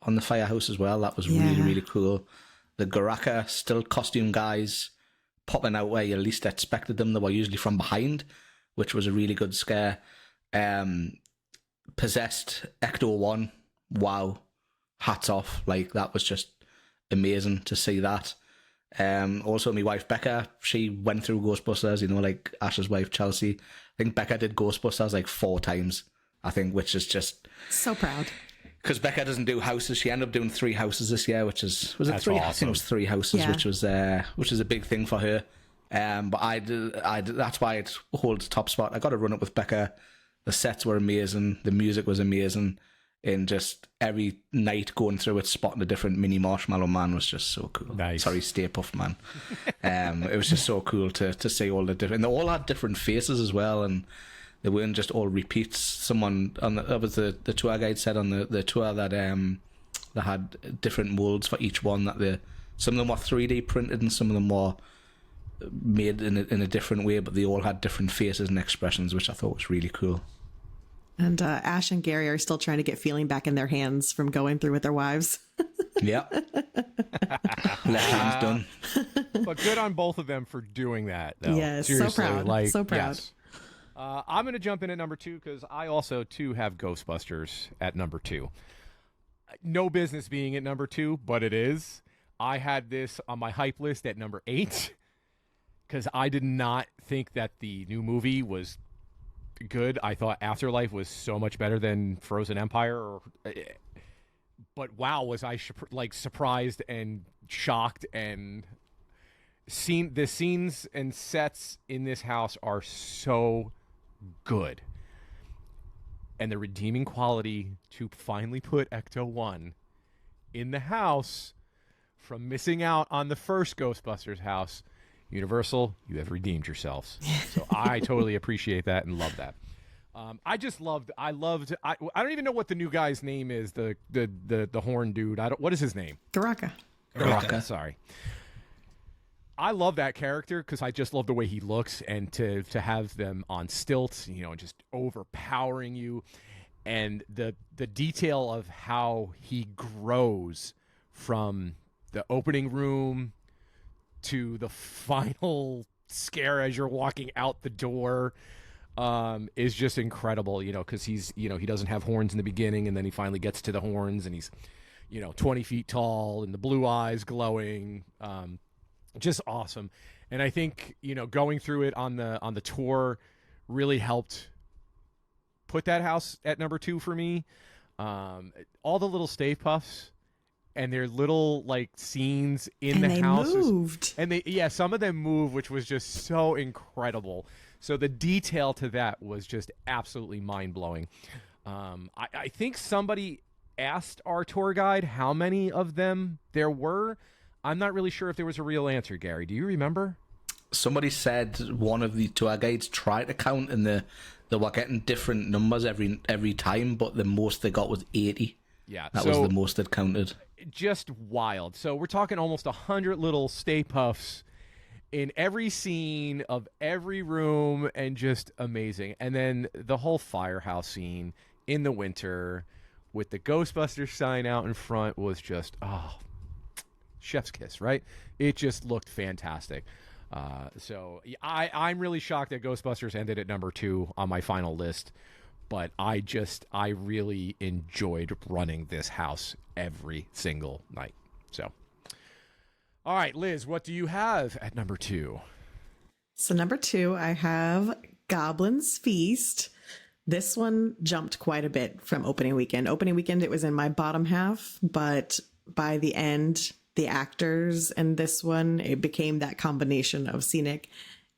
on the firehouse as well? That was really, really cool. The Garaka, still costume guys, popping out where you least expected them. They were usually from behind, which was a really good scare. Possessed Ecto 1. Wow. Hats off. Like, that was just amazing to see that. Also, my wife Becca, she went through Ghostbusters, you know, like Ash's wife Chelsea. I think Becca did Ghostbusters like 4 times, I think, which is just so proud. Because Becca doesn't do houses. She ended up doing 3 houses this year, which was it 3? Awesome. I think it was 3 houses, Yeah. which is a big thing for her. But I did, that's why it holds top spot. I got to run it with Becca. The sets were amazing. The music was amazing. And just every night going through it, spotting a different mini Marshmallow Man was just so cool. Nice. Sorry, Stay Puft Man. It was just so cool to see all the different... And they all had different faces as well, and they weren't just all repeats. Someone on that was the tour guide said on the tour that they had different molds for each one. That some of them were 3D printed and some of them were made in a different way, but they all had different faces and expressions, which I thought was really cool. And Ash and Gary are still trying to get feeling back in their hands from going through with their wives. Yeah. Left hand's done. But good on both of them for doing that, though. Yes, Seriously, so proud. Like, So proud. yes. I'm going to jump in at number 2 because I also, too, have Ghostbusters at number 2. No business being at number 2, but it is. I had this on my hype list at number 8 because I did not think that the new movie was good. I thought Afterlife was so much better than Frozen Empire. But wow, was I surprised and shocked, and the scenes and sets in this house are so good. And the redeeming quality to finally put Ecto 1 in the house from missing out on the first Ghostbusters house. Universal, you have redeemed yourselves. So I totally appreciate that and love that. I don't even know what the new guy's name is, the horn dude. What is his name? Garaka. Garaka. Sorry. I love that character because I just love the way he looks, and to have them on stilts, you know, just overpowering you, and the detail of how he grows from the opening room to the final scare as you're walking out the door is just incredible, you know, because he's, you know, he doesn't have horns in the beginning, and then he finally gets to the horns, and he's, you know, 20 feet tall and the blue eyes glowing. Just awesome. And I think, you know, going through it on the tour really helped put that house at number 2 for me. All the little Stay Puffs and their little like scenes in the house. Moved. And some of them move, which was just so incredible. So the detail to that was just absolutely mind blowing. I think somebody asked our tour guide how many of them there were. I'm not really sure if there was a real answer, Gary. Do you remember? Somebody said one of the tour guides tried to count, and they were getting different numbers every time, but the most they got was 80. Yeah, that was the most they'd counted. Just wild. So we're talking almost 100 little Stay Puffs in every scene of every room, and just amazing. And then the whole firehouse scene in the winter with the Ghostbusters sign out in front was just, chef's kiss, right? It just looked fantastic. So I'm really shocked that Ghostbusters ended at number 2 on my final list, but I really enjoyed running this house every single night. So, all right, Liz, what do you have at number 2? So number 2, I have Goblin's Feast. This one jumped quite a bit from opening weekend. Opening weekend, it was in my bottom half, but by the end, the actors in this one. It became that combination of scenic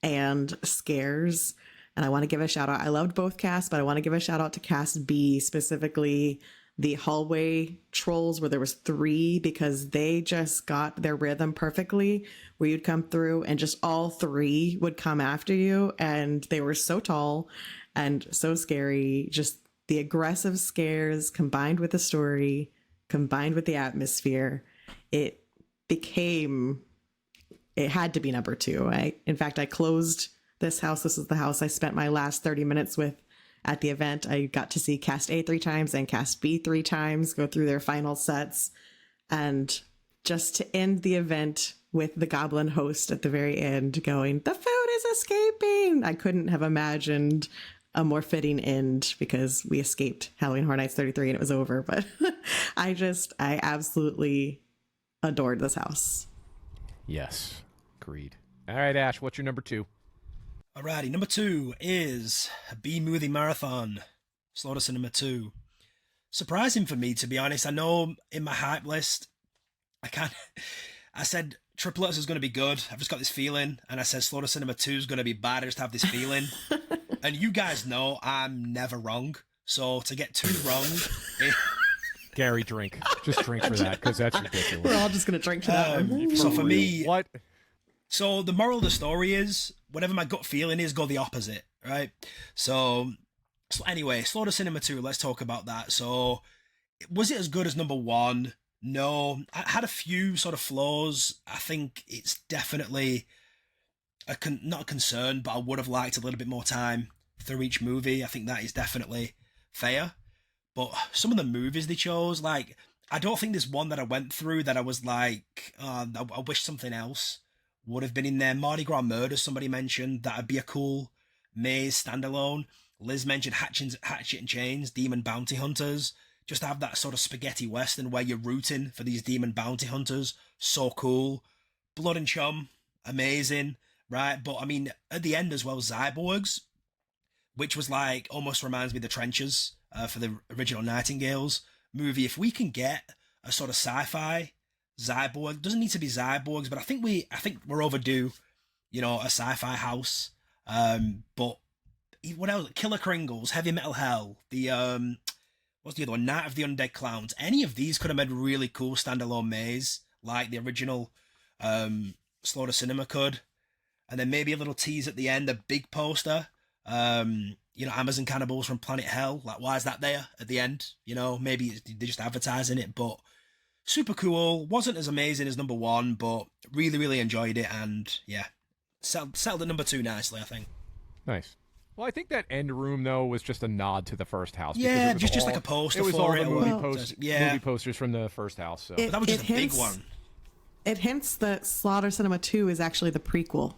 and scares. And I want to give a shout out. I loved both casts, but I want to give a shout out to cast B, specifically the hallway trolls, where there was 3, because they just got their rhythm perfectly, where you'd come through and just all 3 would come after you. And they were so tall and so scary. Just the aggressive scares combined with the story, combined with the atmosphere, it had to be number 2. In fact, I closed this house. This is the house I spent my last 30 minutes with at the event. I got to see cast A 3 times and cast B 3 times, go through their final sets. And just to end the event with the goblin host at the very end going, "The food is escaping." I couldn't have imagined a more fitting end, because we escaped Halloween Horror Nights 33 and it was over. But I absolutely adored this house. Yes, agreed. All right, Ash, what's your number 2? Alrighty, number 2 is B-Movie Marathon, Slaughter Cinema 2. Surprising for me, to be honest. I know in my hype list, I said Triplets is going to be good. I've just got this feeling. And I said Slaughter Cinema 2 is going to be bad. I just have this feeling. And you guys know I'm never wrong. So to get 2 wrong... Gary, drink. Just drink for that, because that's ridiculous. We're all just going to drink to that one. So for me... What? So the moral of the story is, whatever my gut feeling is, go the opposite, right? So anyway, Slaughter Cinema 2, let's talk about that. So was it as good as number 1? No. I had a few sort of flaws. I think it's definitely not a concern, but I would have liked a little bit more time through each movie. I think that is definitely fair. But some of the movies they chose, like, I don't think there's one that I went through that I was like, I wish something else would have been in there. Mardi Gras Murder, somebody mentioned. That'd be a cool maze standalone. Liz mentioned Hatchet and Chains, Demon Bounty Hunters. Just have that sort of spaghetti western where you're rooting for these demon bounty hunters. So cool. Blood and Chum, amazing, right? But I mean, at the end as well, Cyborgs, which was like, almost reminds me of The Trenches for the original Nightingales movie. If we can get a sort of sci-fi Cyborg, doesn't need to be Cyborgs, but I think we're overdue, you know, a sci-fi house. But what else? Killer Kringles, Heavy Metal Hell, the what's the other one? Night of the Undead Clowns. Any of these could have made really cool standalone maze, like the original Slaughter Cinema could. And then maybe a little tease at the end, a big poster. You know, Amazon Cannibals from Planet Hell. Like, why is that there at the end? You know, maybe they're just advertising it, but super cool. Wasn't as amazing as number 1, but really, really enjoyed it. And yeah, settled at number 2 nicely, I think. Nice. Well, I think that end room, though, was just a nod to the first house. Yeah, just like a poster. It was for all the movie, Well, movie posters from the first house. So. That was just a big one. It hints that Slaughter Cinema 2 is actually the prequel,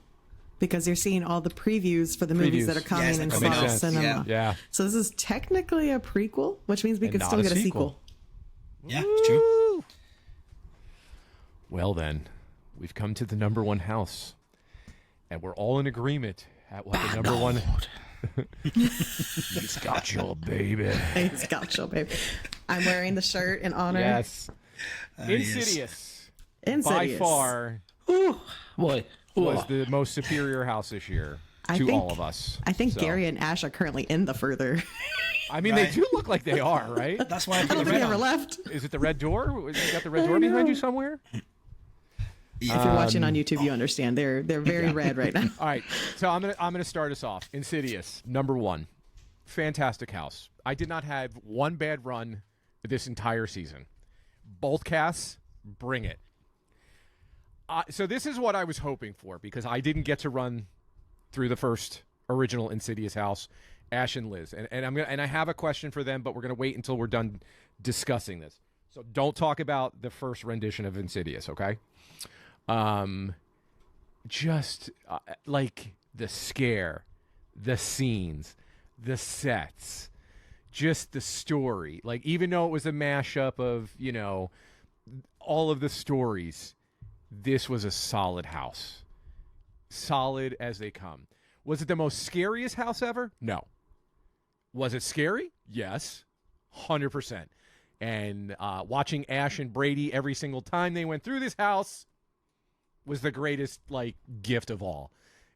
because you're seeing all the previews for the movies that are coming Yes, in that makes Slaughter sense. Cinema. Yeah. So this is technically a prequel, which means we And could not still a get a sequel. sequel. Yeah, it's true. Woo! Well, then, we've come to the number 1 house, and we're all in agreement at what the number 1... He's got your baby. It's Gotcha, baby. I'm wearing the shirt in honor. Yes. Insidious. Insidious. By far Ooh, boy. was the most superior house this year to all of us. I think So, Gary and Ash are currently in the further. I mean, Right. they do look like they are, right? That's why I I put don't the think red they ever on. left. Is it the red door? You got the red door behind you somewhere? If you're watching on YouTube, you understand. They're very red right now. All right, so I'm gonna start us off. Insidious, number 1, fantastic house. I did not have one bad run this entire season. Both casts, bring it. So this is what I was hoping for, because I didn't get to run through the first original Insidious house, Ash and Liz, and I have a question for them, but we're gonna wait until we're done discussing this. So don't talk about the first rendition of Insidious, okay? Just like the scare, the scenes, the sets, just the story. Like, even though it was a mashup of, you know, all of the stories, this was a solid house. Solid as they come. Was it the most scariest house ever? No. Was it scary? Yes. 100%. And watching Ash and Brady every single time they went through this house was the greatest like gift of all,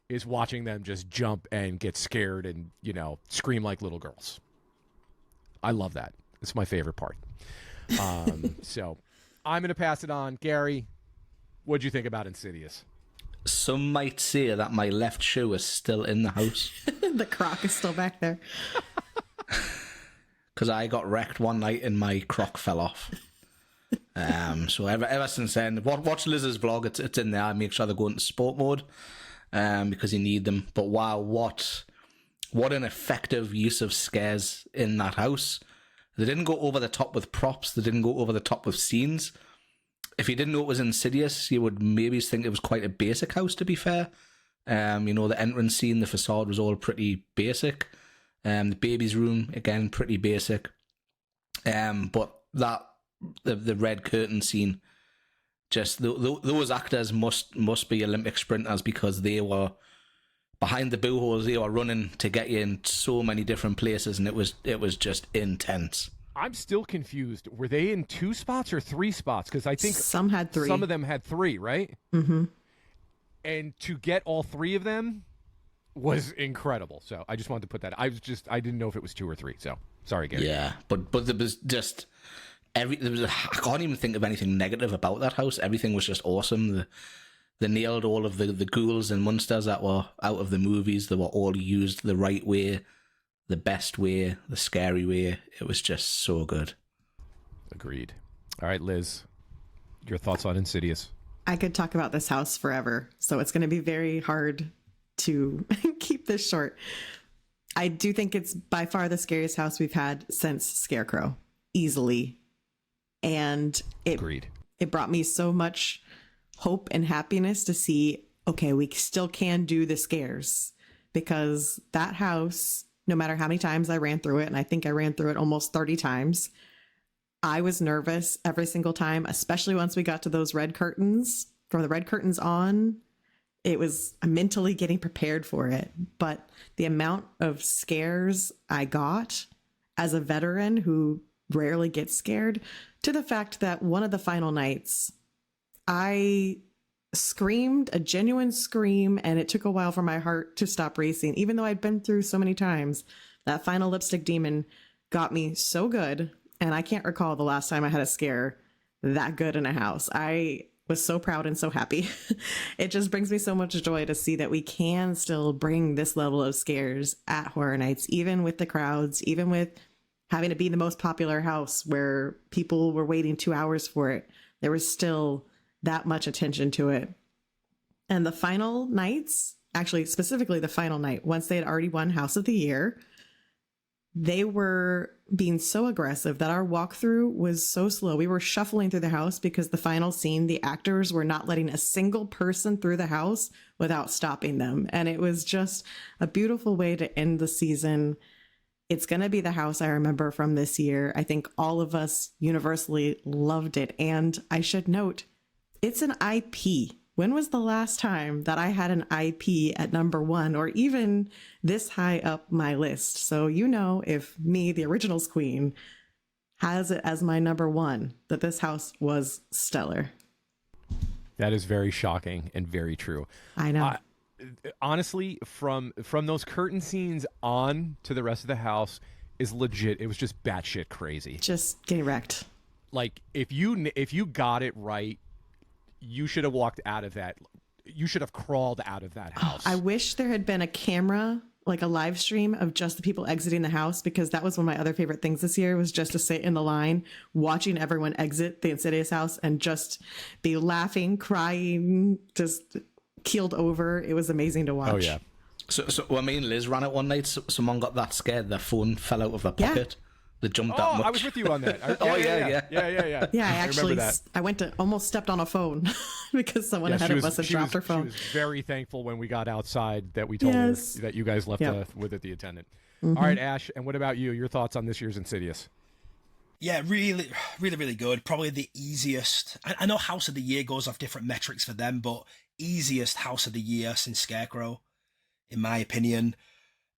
is watching them just jump and get scared and, you know, scream like little girls. I love that. It's my favorite part. So I'm going to pass it on. Gary, what'd you think about Insidious? Some might say that my left shoe is still in the house. The croc is still back there. Because I got wrecked one night and my croc fell off. So ever since then, watch Liz's vlog. It's in there. I make sure they go into sport mode because you need them. But wow, what an effective use of scares in that house. They didn't go over the top with props. They didn't go over the top with scenes. If you didn't know it was Insidious, you would maybe think it was quite a basic house, to be fair. You know, the entrance scene, the facade was all pretty basic. The baby's room, again, pretty basic. But the red curtain scene, just those actors must be Olympic sprinters, because they were behind the boo holes. They were running to get you in so many different places, and it was just intense. I'm still confused. Were they in 2 spots or 3 spots? Because I think some had 3. Some of them had 3, right? Mm-hmm. And to get all 3 of them was incredible. So I just wanted to put that. I didn't know if it was 2 or 3. So sorry, Gary. Yeah, but there was just I can't even think of anything negative about that house. Everything was just awesome. They nailed all of the ghouls and monsters that were out of the movies. They were all used the right way, the best way, the scary way. It was just so good. Agreed. All right, Liz, your thoughts on Insidious? I could talk about this house forever, so it's going to be very hard to keep this short. I do think it's by far the scariest house we've had since Scarecrow, easily. And Agreed. It brought me so much hope and happiness to see, okay, we still can do the scares, because that house, no matter how many times I ran through it, and I think I ran through it almost 30 times, I was nervous every single time, especially once we got to those red curtains. From the red curtains on, it was mentally getting prepared for it. But the amount of scares I got as a veteran who rarely gets scared, to the fact that one of the final nights, I screamed a genuine scream, and it took a while for my heart to stop racing, even though I'd been through so many times. That final lipstick demon got me so good, and I can't recall the last time I had a scare that good in a house. I was so proud and so happy. It just brings me so much joy to see that we can still bring this level of scares at Horror Nights, even with the crowds, even with having to be the most popular house where people were waiting 2 hours for it. There was still that much attention to it. And the final nights, actually specifically the final night, once they had already won House of the Year, they were being so aggressive that our walkthrough was so slow. We were shuffling through the house because the final scene, the actors were not letting a single person through the house without stopping them. And it was just a beautiful way to end the season. It's going to be the house I remember from this year. I think all of us universally loved it. And I should note, it's an IP. When was the last time that I had an IP at number 1 or even this high up my list? So, you know, if me, the originals queen, has it as my number 1, that this house was stellar. That is very shocking and very true. I know. Honestly, from those curtain scenes on to the rest of the house is legit. It was just batshit crazy. Just getting wrecked. Like if you got it right, you should have walked out of that. You should have crawled out of that house. I wish there had been a camera, like a live stream of just the people exiting the house, because that was one of my other favorite things this year, was just to sit in the line watching everyone exit the Insidious house and just be laughing, crying, just keeled over. It was amazing to watch. Oh yeah. So I mean, Liz ran it one night. Someone got that scared, their phone fell out of their pocket. They jumped that much. I was with you on that. Yeah, I actually, that. I went to almost stepped on a phone because someone ahead of us had dropped her phone. She was very thankful when we got outside that we told her that you guys left with it, the attendant. Mm-hmm. All right, Ash, and what about you? Your thoughts on this year's Insidious? Yeah, really, really, really good. Probably the easiest. I know House of the Year goes off different metrics for them, but easiest House of the Year since Scarecrow, in my opinion.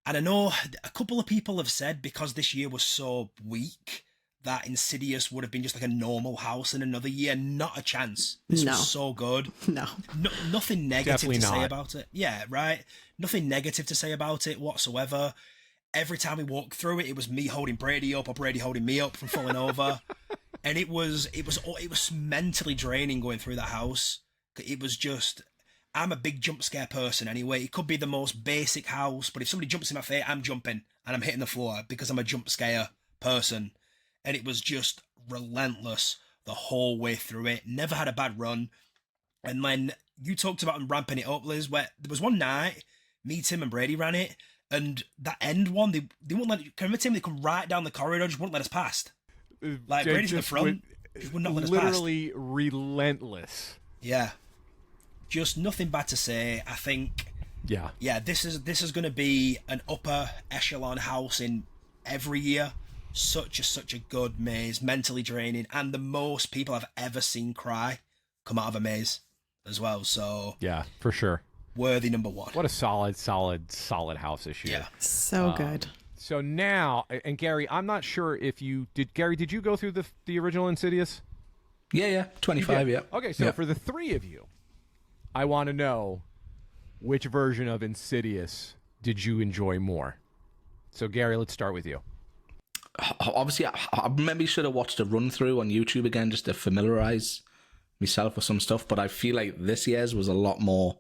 And I know a couple of people have said, because this year was so weak, that Insidious would have been just like a normal house in another year. Not a chance. This No. was so good. No. Nothing negative Definitely to say not. about it. Yeah, right. Nothing negative to say about it whatsoever. Every time we walked through it, it was me holding Brady up or Brady holding me up from falling over, and it was mentally draining going through that house. It was just. I'm a big jump scare person anyway. It could be the most basic house, but if somebody jumps in my face, I'm jumping and I'm hitting the floor because I'm a jump scare person. And it was just relentless the whole way through it. Never had a bad run. And then you talked about them ramping it up, Liz, where there was one night, me, Tim, and Brady ran it, and that end one, they wouldn't let. Can you remember, Tim? They come right down the corridor, just wouldn't let us past. Like Brady's in the front, just would not let us past. Literally relentless. Yeah, just nothing bad to say. I think. Yeah. This is going to be an upper echelon house in every year. Such a good maze, mentally draining, and the most people I've ever seen cry come out of a maze as well. So yeah, for sure, worthy number one. What a solid house this year. Yeah, So good. So now, and Gary, I'm not sure if you did. Gary, did you go through the original Insidious? Yeah, 25. Yeah. Okay, so for the three of you, I want to know which version of Insidious did you enjoy more. So Gary, let's start with you. Obviously, I maybe should have watched a run through on YouTube again just to familiarize myself with some stuff, but I feel like this year's was a lot more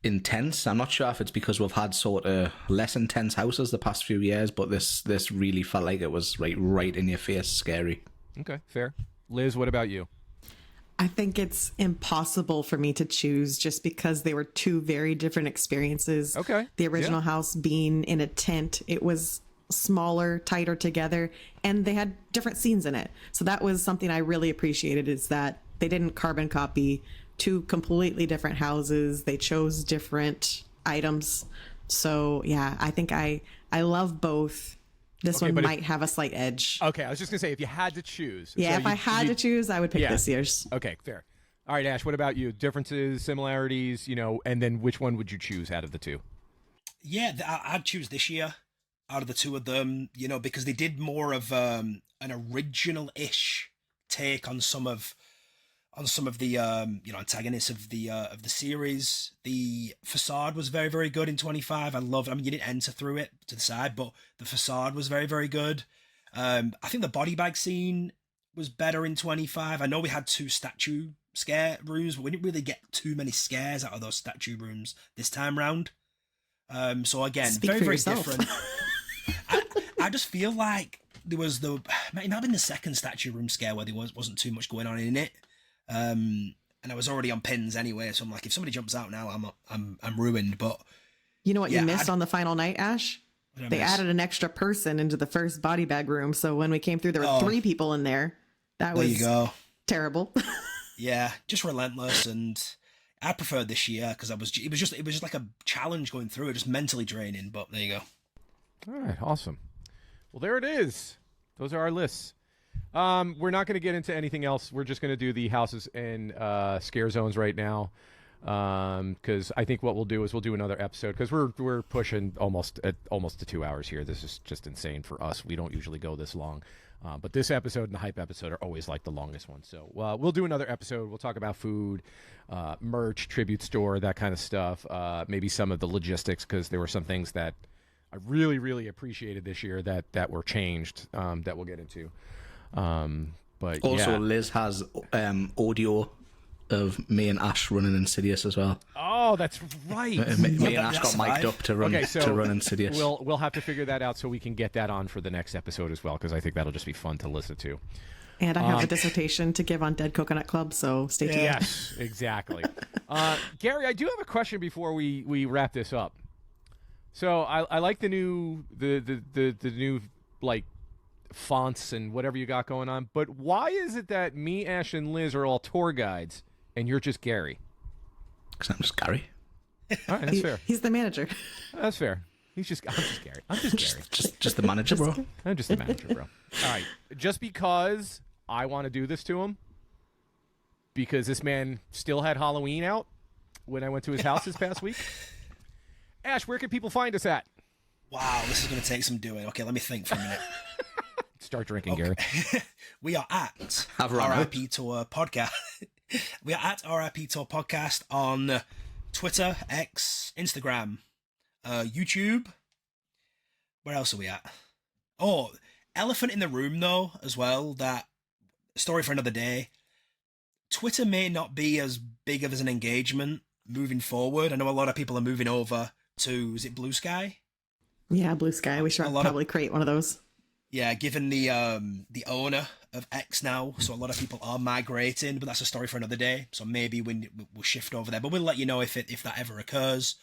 intense. I'm not sure if it's because we've had sort of less intense houses the past few years, but this really felt like it was right in your face, scary. Okay, fair. Liz, what about you? I think it's impossible for me to choose just because they were two very different experiences. Okay. The original house being in a tent, it was smaller, tighter together, and they had different scenes in it. So that was something I really appreciated, is that they didn't carbon copy two completely different houses. They chose different items. So yeah, I think I love both. This one might have a slight edge. Okay, I was just gonna say if you had to choose. Yeah, if I had to choose, I would pick this year's. Okay, fair. All right, Ash, what about you? Differences, similarities, and then which one would you choose out of the two? Yeah, I'd choose this year out of the two of them, because they did more of an original-ish take on some of the antagonists of the series. The facade was very, very good in 25. I mean, you didn't enter through it to the side, but the facade was very, very good. I think the body bag scene was better in 25. I know we had 2 statue scare rooms, but we didn't really get too many scares out of those statue rooms this time round. So again, Speak very, for very yourself. different. I just feel like there was it might have been the second statue room scare where there wasn't too much going on in it. And I was already on pins anyway, so I'm like, if somebody jumps out now, I'm ruined. But you know what you missed on the final night, Ash? They added an extra person into the first body bag room, so when we came through, there were 3 people in there. That was there you go. Terrible. Yeah, just relentless, and I preferred this year because it was just like a challenge going through it, just mentally draining. But there you go. All right, awesome. Well, there it is. Those are our lists. We're not going to get into anything else. We're just going to do the houses and scare zones right now, because I think what we'll do is we'll do another episode, because we're pushing almost to 2 hours here. This is just insane for us. We don't usually go this long, but this episode and the hype episode are always like the longest one. So we'll do another episode. We'll talk about food, merch, tribute store, that kind of stuff. Maybe some of the logistics, because there were some things that I really, really appreciated this year that were changed, that we'll get into. But also, yeah. Liz has audio of me and Ash running Insidious as well. Oh, that's right. Me and Ash got mic'd up to run Insidious. We'll have to figure that out so we can get that on for the next episode as well, because I think that'll just be fun to listen to. And I have a dissertation to give on Dead Coconut Club, so stay tuned. Yes, exactly. Gary, I do have a question before we wrap this up. So I like the new like fonts and whatever you got going on, but why is it that me, Ash, and Liz are all tour guides and you're just Gary? Because I'm just Gary. All right, that's fair. He's the manager. That's fair. I'm just Gary. I'm just Gary. Just the manager, bro. I'm just the manager, bro. All right. Just because I want to do this to him, because this man still had Halloween out when I went to his house this past week. Ash, where can people find us at? Wow, this is going to take some doing. Okay, let me think for a minute. Start drinking, Gary. We are at Have run out. RIP Tour Podcast. We are at RIP Tour Podcast on Twitter, X, Instagram, YouTube. Where else are we at? Oh, elephant in the room, though, as well. That story for another day. Twitter may not be as big of as an engagement moving forward. I know a lot of people are moving over to, is it Blue Sky? Yeah, Blue Sky. We should probably create one of those. Yeah, given the owner of X now, so a lot of people are migrating, but that's a story for another day. So maybe we'll shift over there, but we'll let you know if that ever occurs.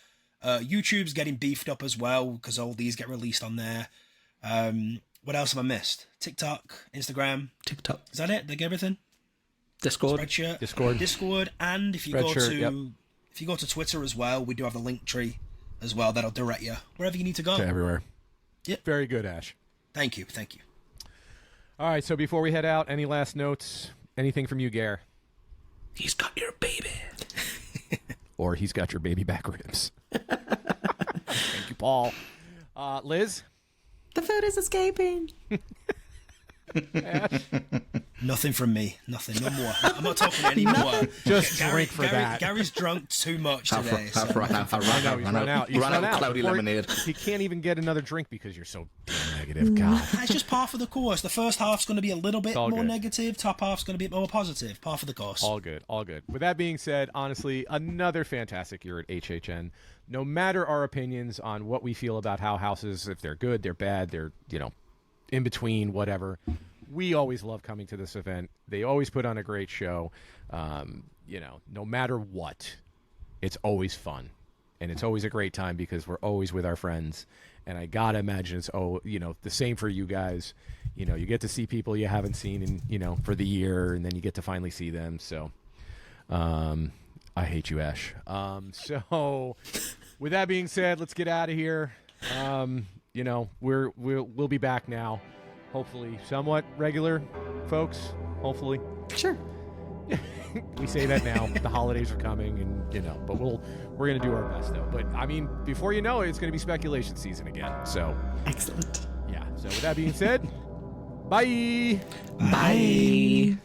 YouTube's getting beefed up as well because all these get released on there. What else have I missed? TikTok, Instagram, TikTok. Is that it? Did I get everything? Discord. Spreadshirt. Discord, and if you go to Twitter as well, we do have the link tree as well. That'll direct you wherever you need to go. To everywhere. Yep. Very good, Ash. Thank you. All right, so before we head out, any last notes? Anything from you, Gare? He's got your baby. Or he's got your baby back ribs. Thank you, Paul. Liz? The food is escaping. Ash? Nothing from me. Nothing. No more. I'm not talking anymore. Just drink for that. Gary's drunk too much today. I've run out. He's run out. Cloudy lemonade. He can't even get another drink because you're so damn negative. God. It's just par for the course. The first half's going to be a little bit more good. negative. Top half's going to be a bit more positive. Par for the course. All good. With that being said, honestly, another fantastic year at HHN. No matter our opinions on what we feel about how houses, if they're good, they're bad, they're, in between, whatever. We always love coming to this event. They always put on a great show. No matter what, it's always fun. And it's always a great time because we're always with our friends. And I got to imagine it's, the same for you guys. You get to see people you haven't seen for the year, and then you get to finally see them. So I hate you, Ash. So with that being said, let's get out of here. We'll be back now. Hopefully somewhat regular, folks. Hopefully. Sure. We say that now. The holidays are coming, and but we're gonna do our best though. But I mean, before you know it, it's gonna be speculation season again. So excellent. Yeah. So with that being said, bye. Bye.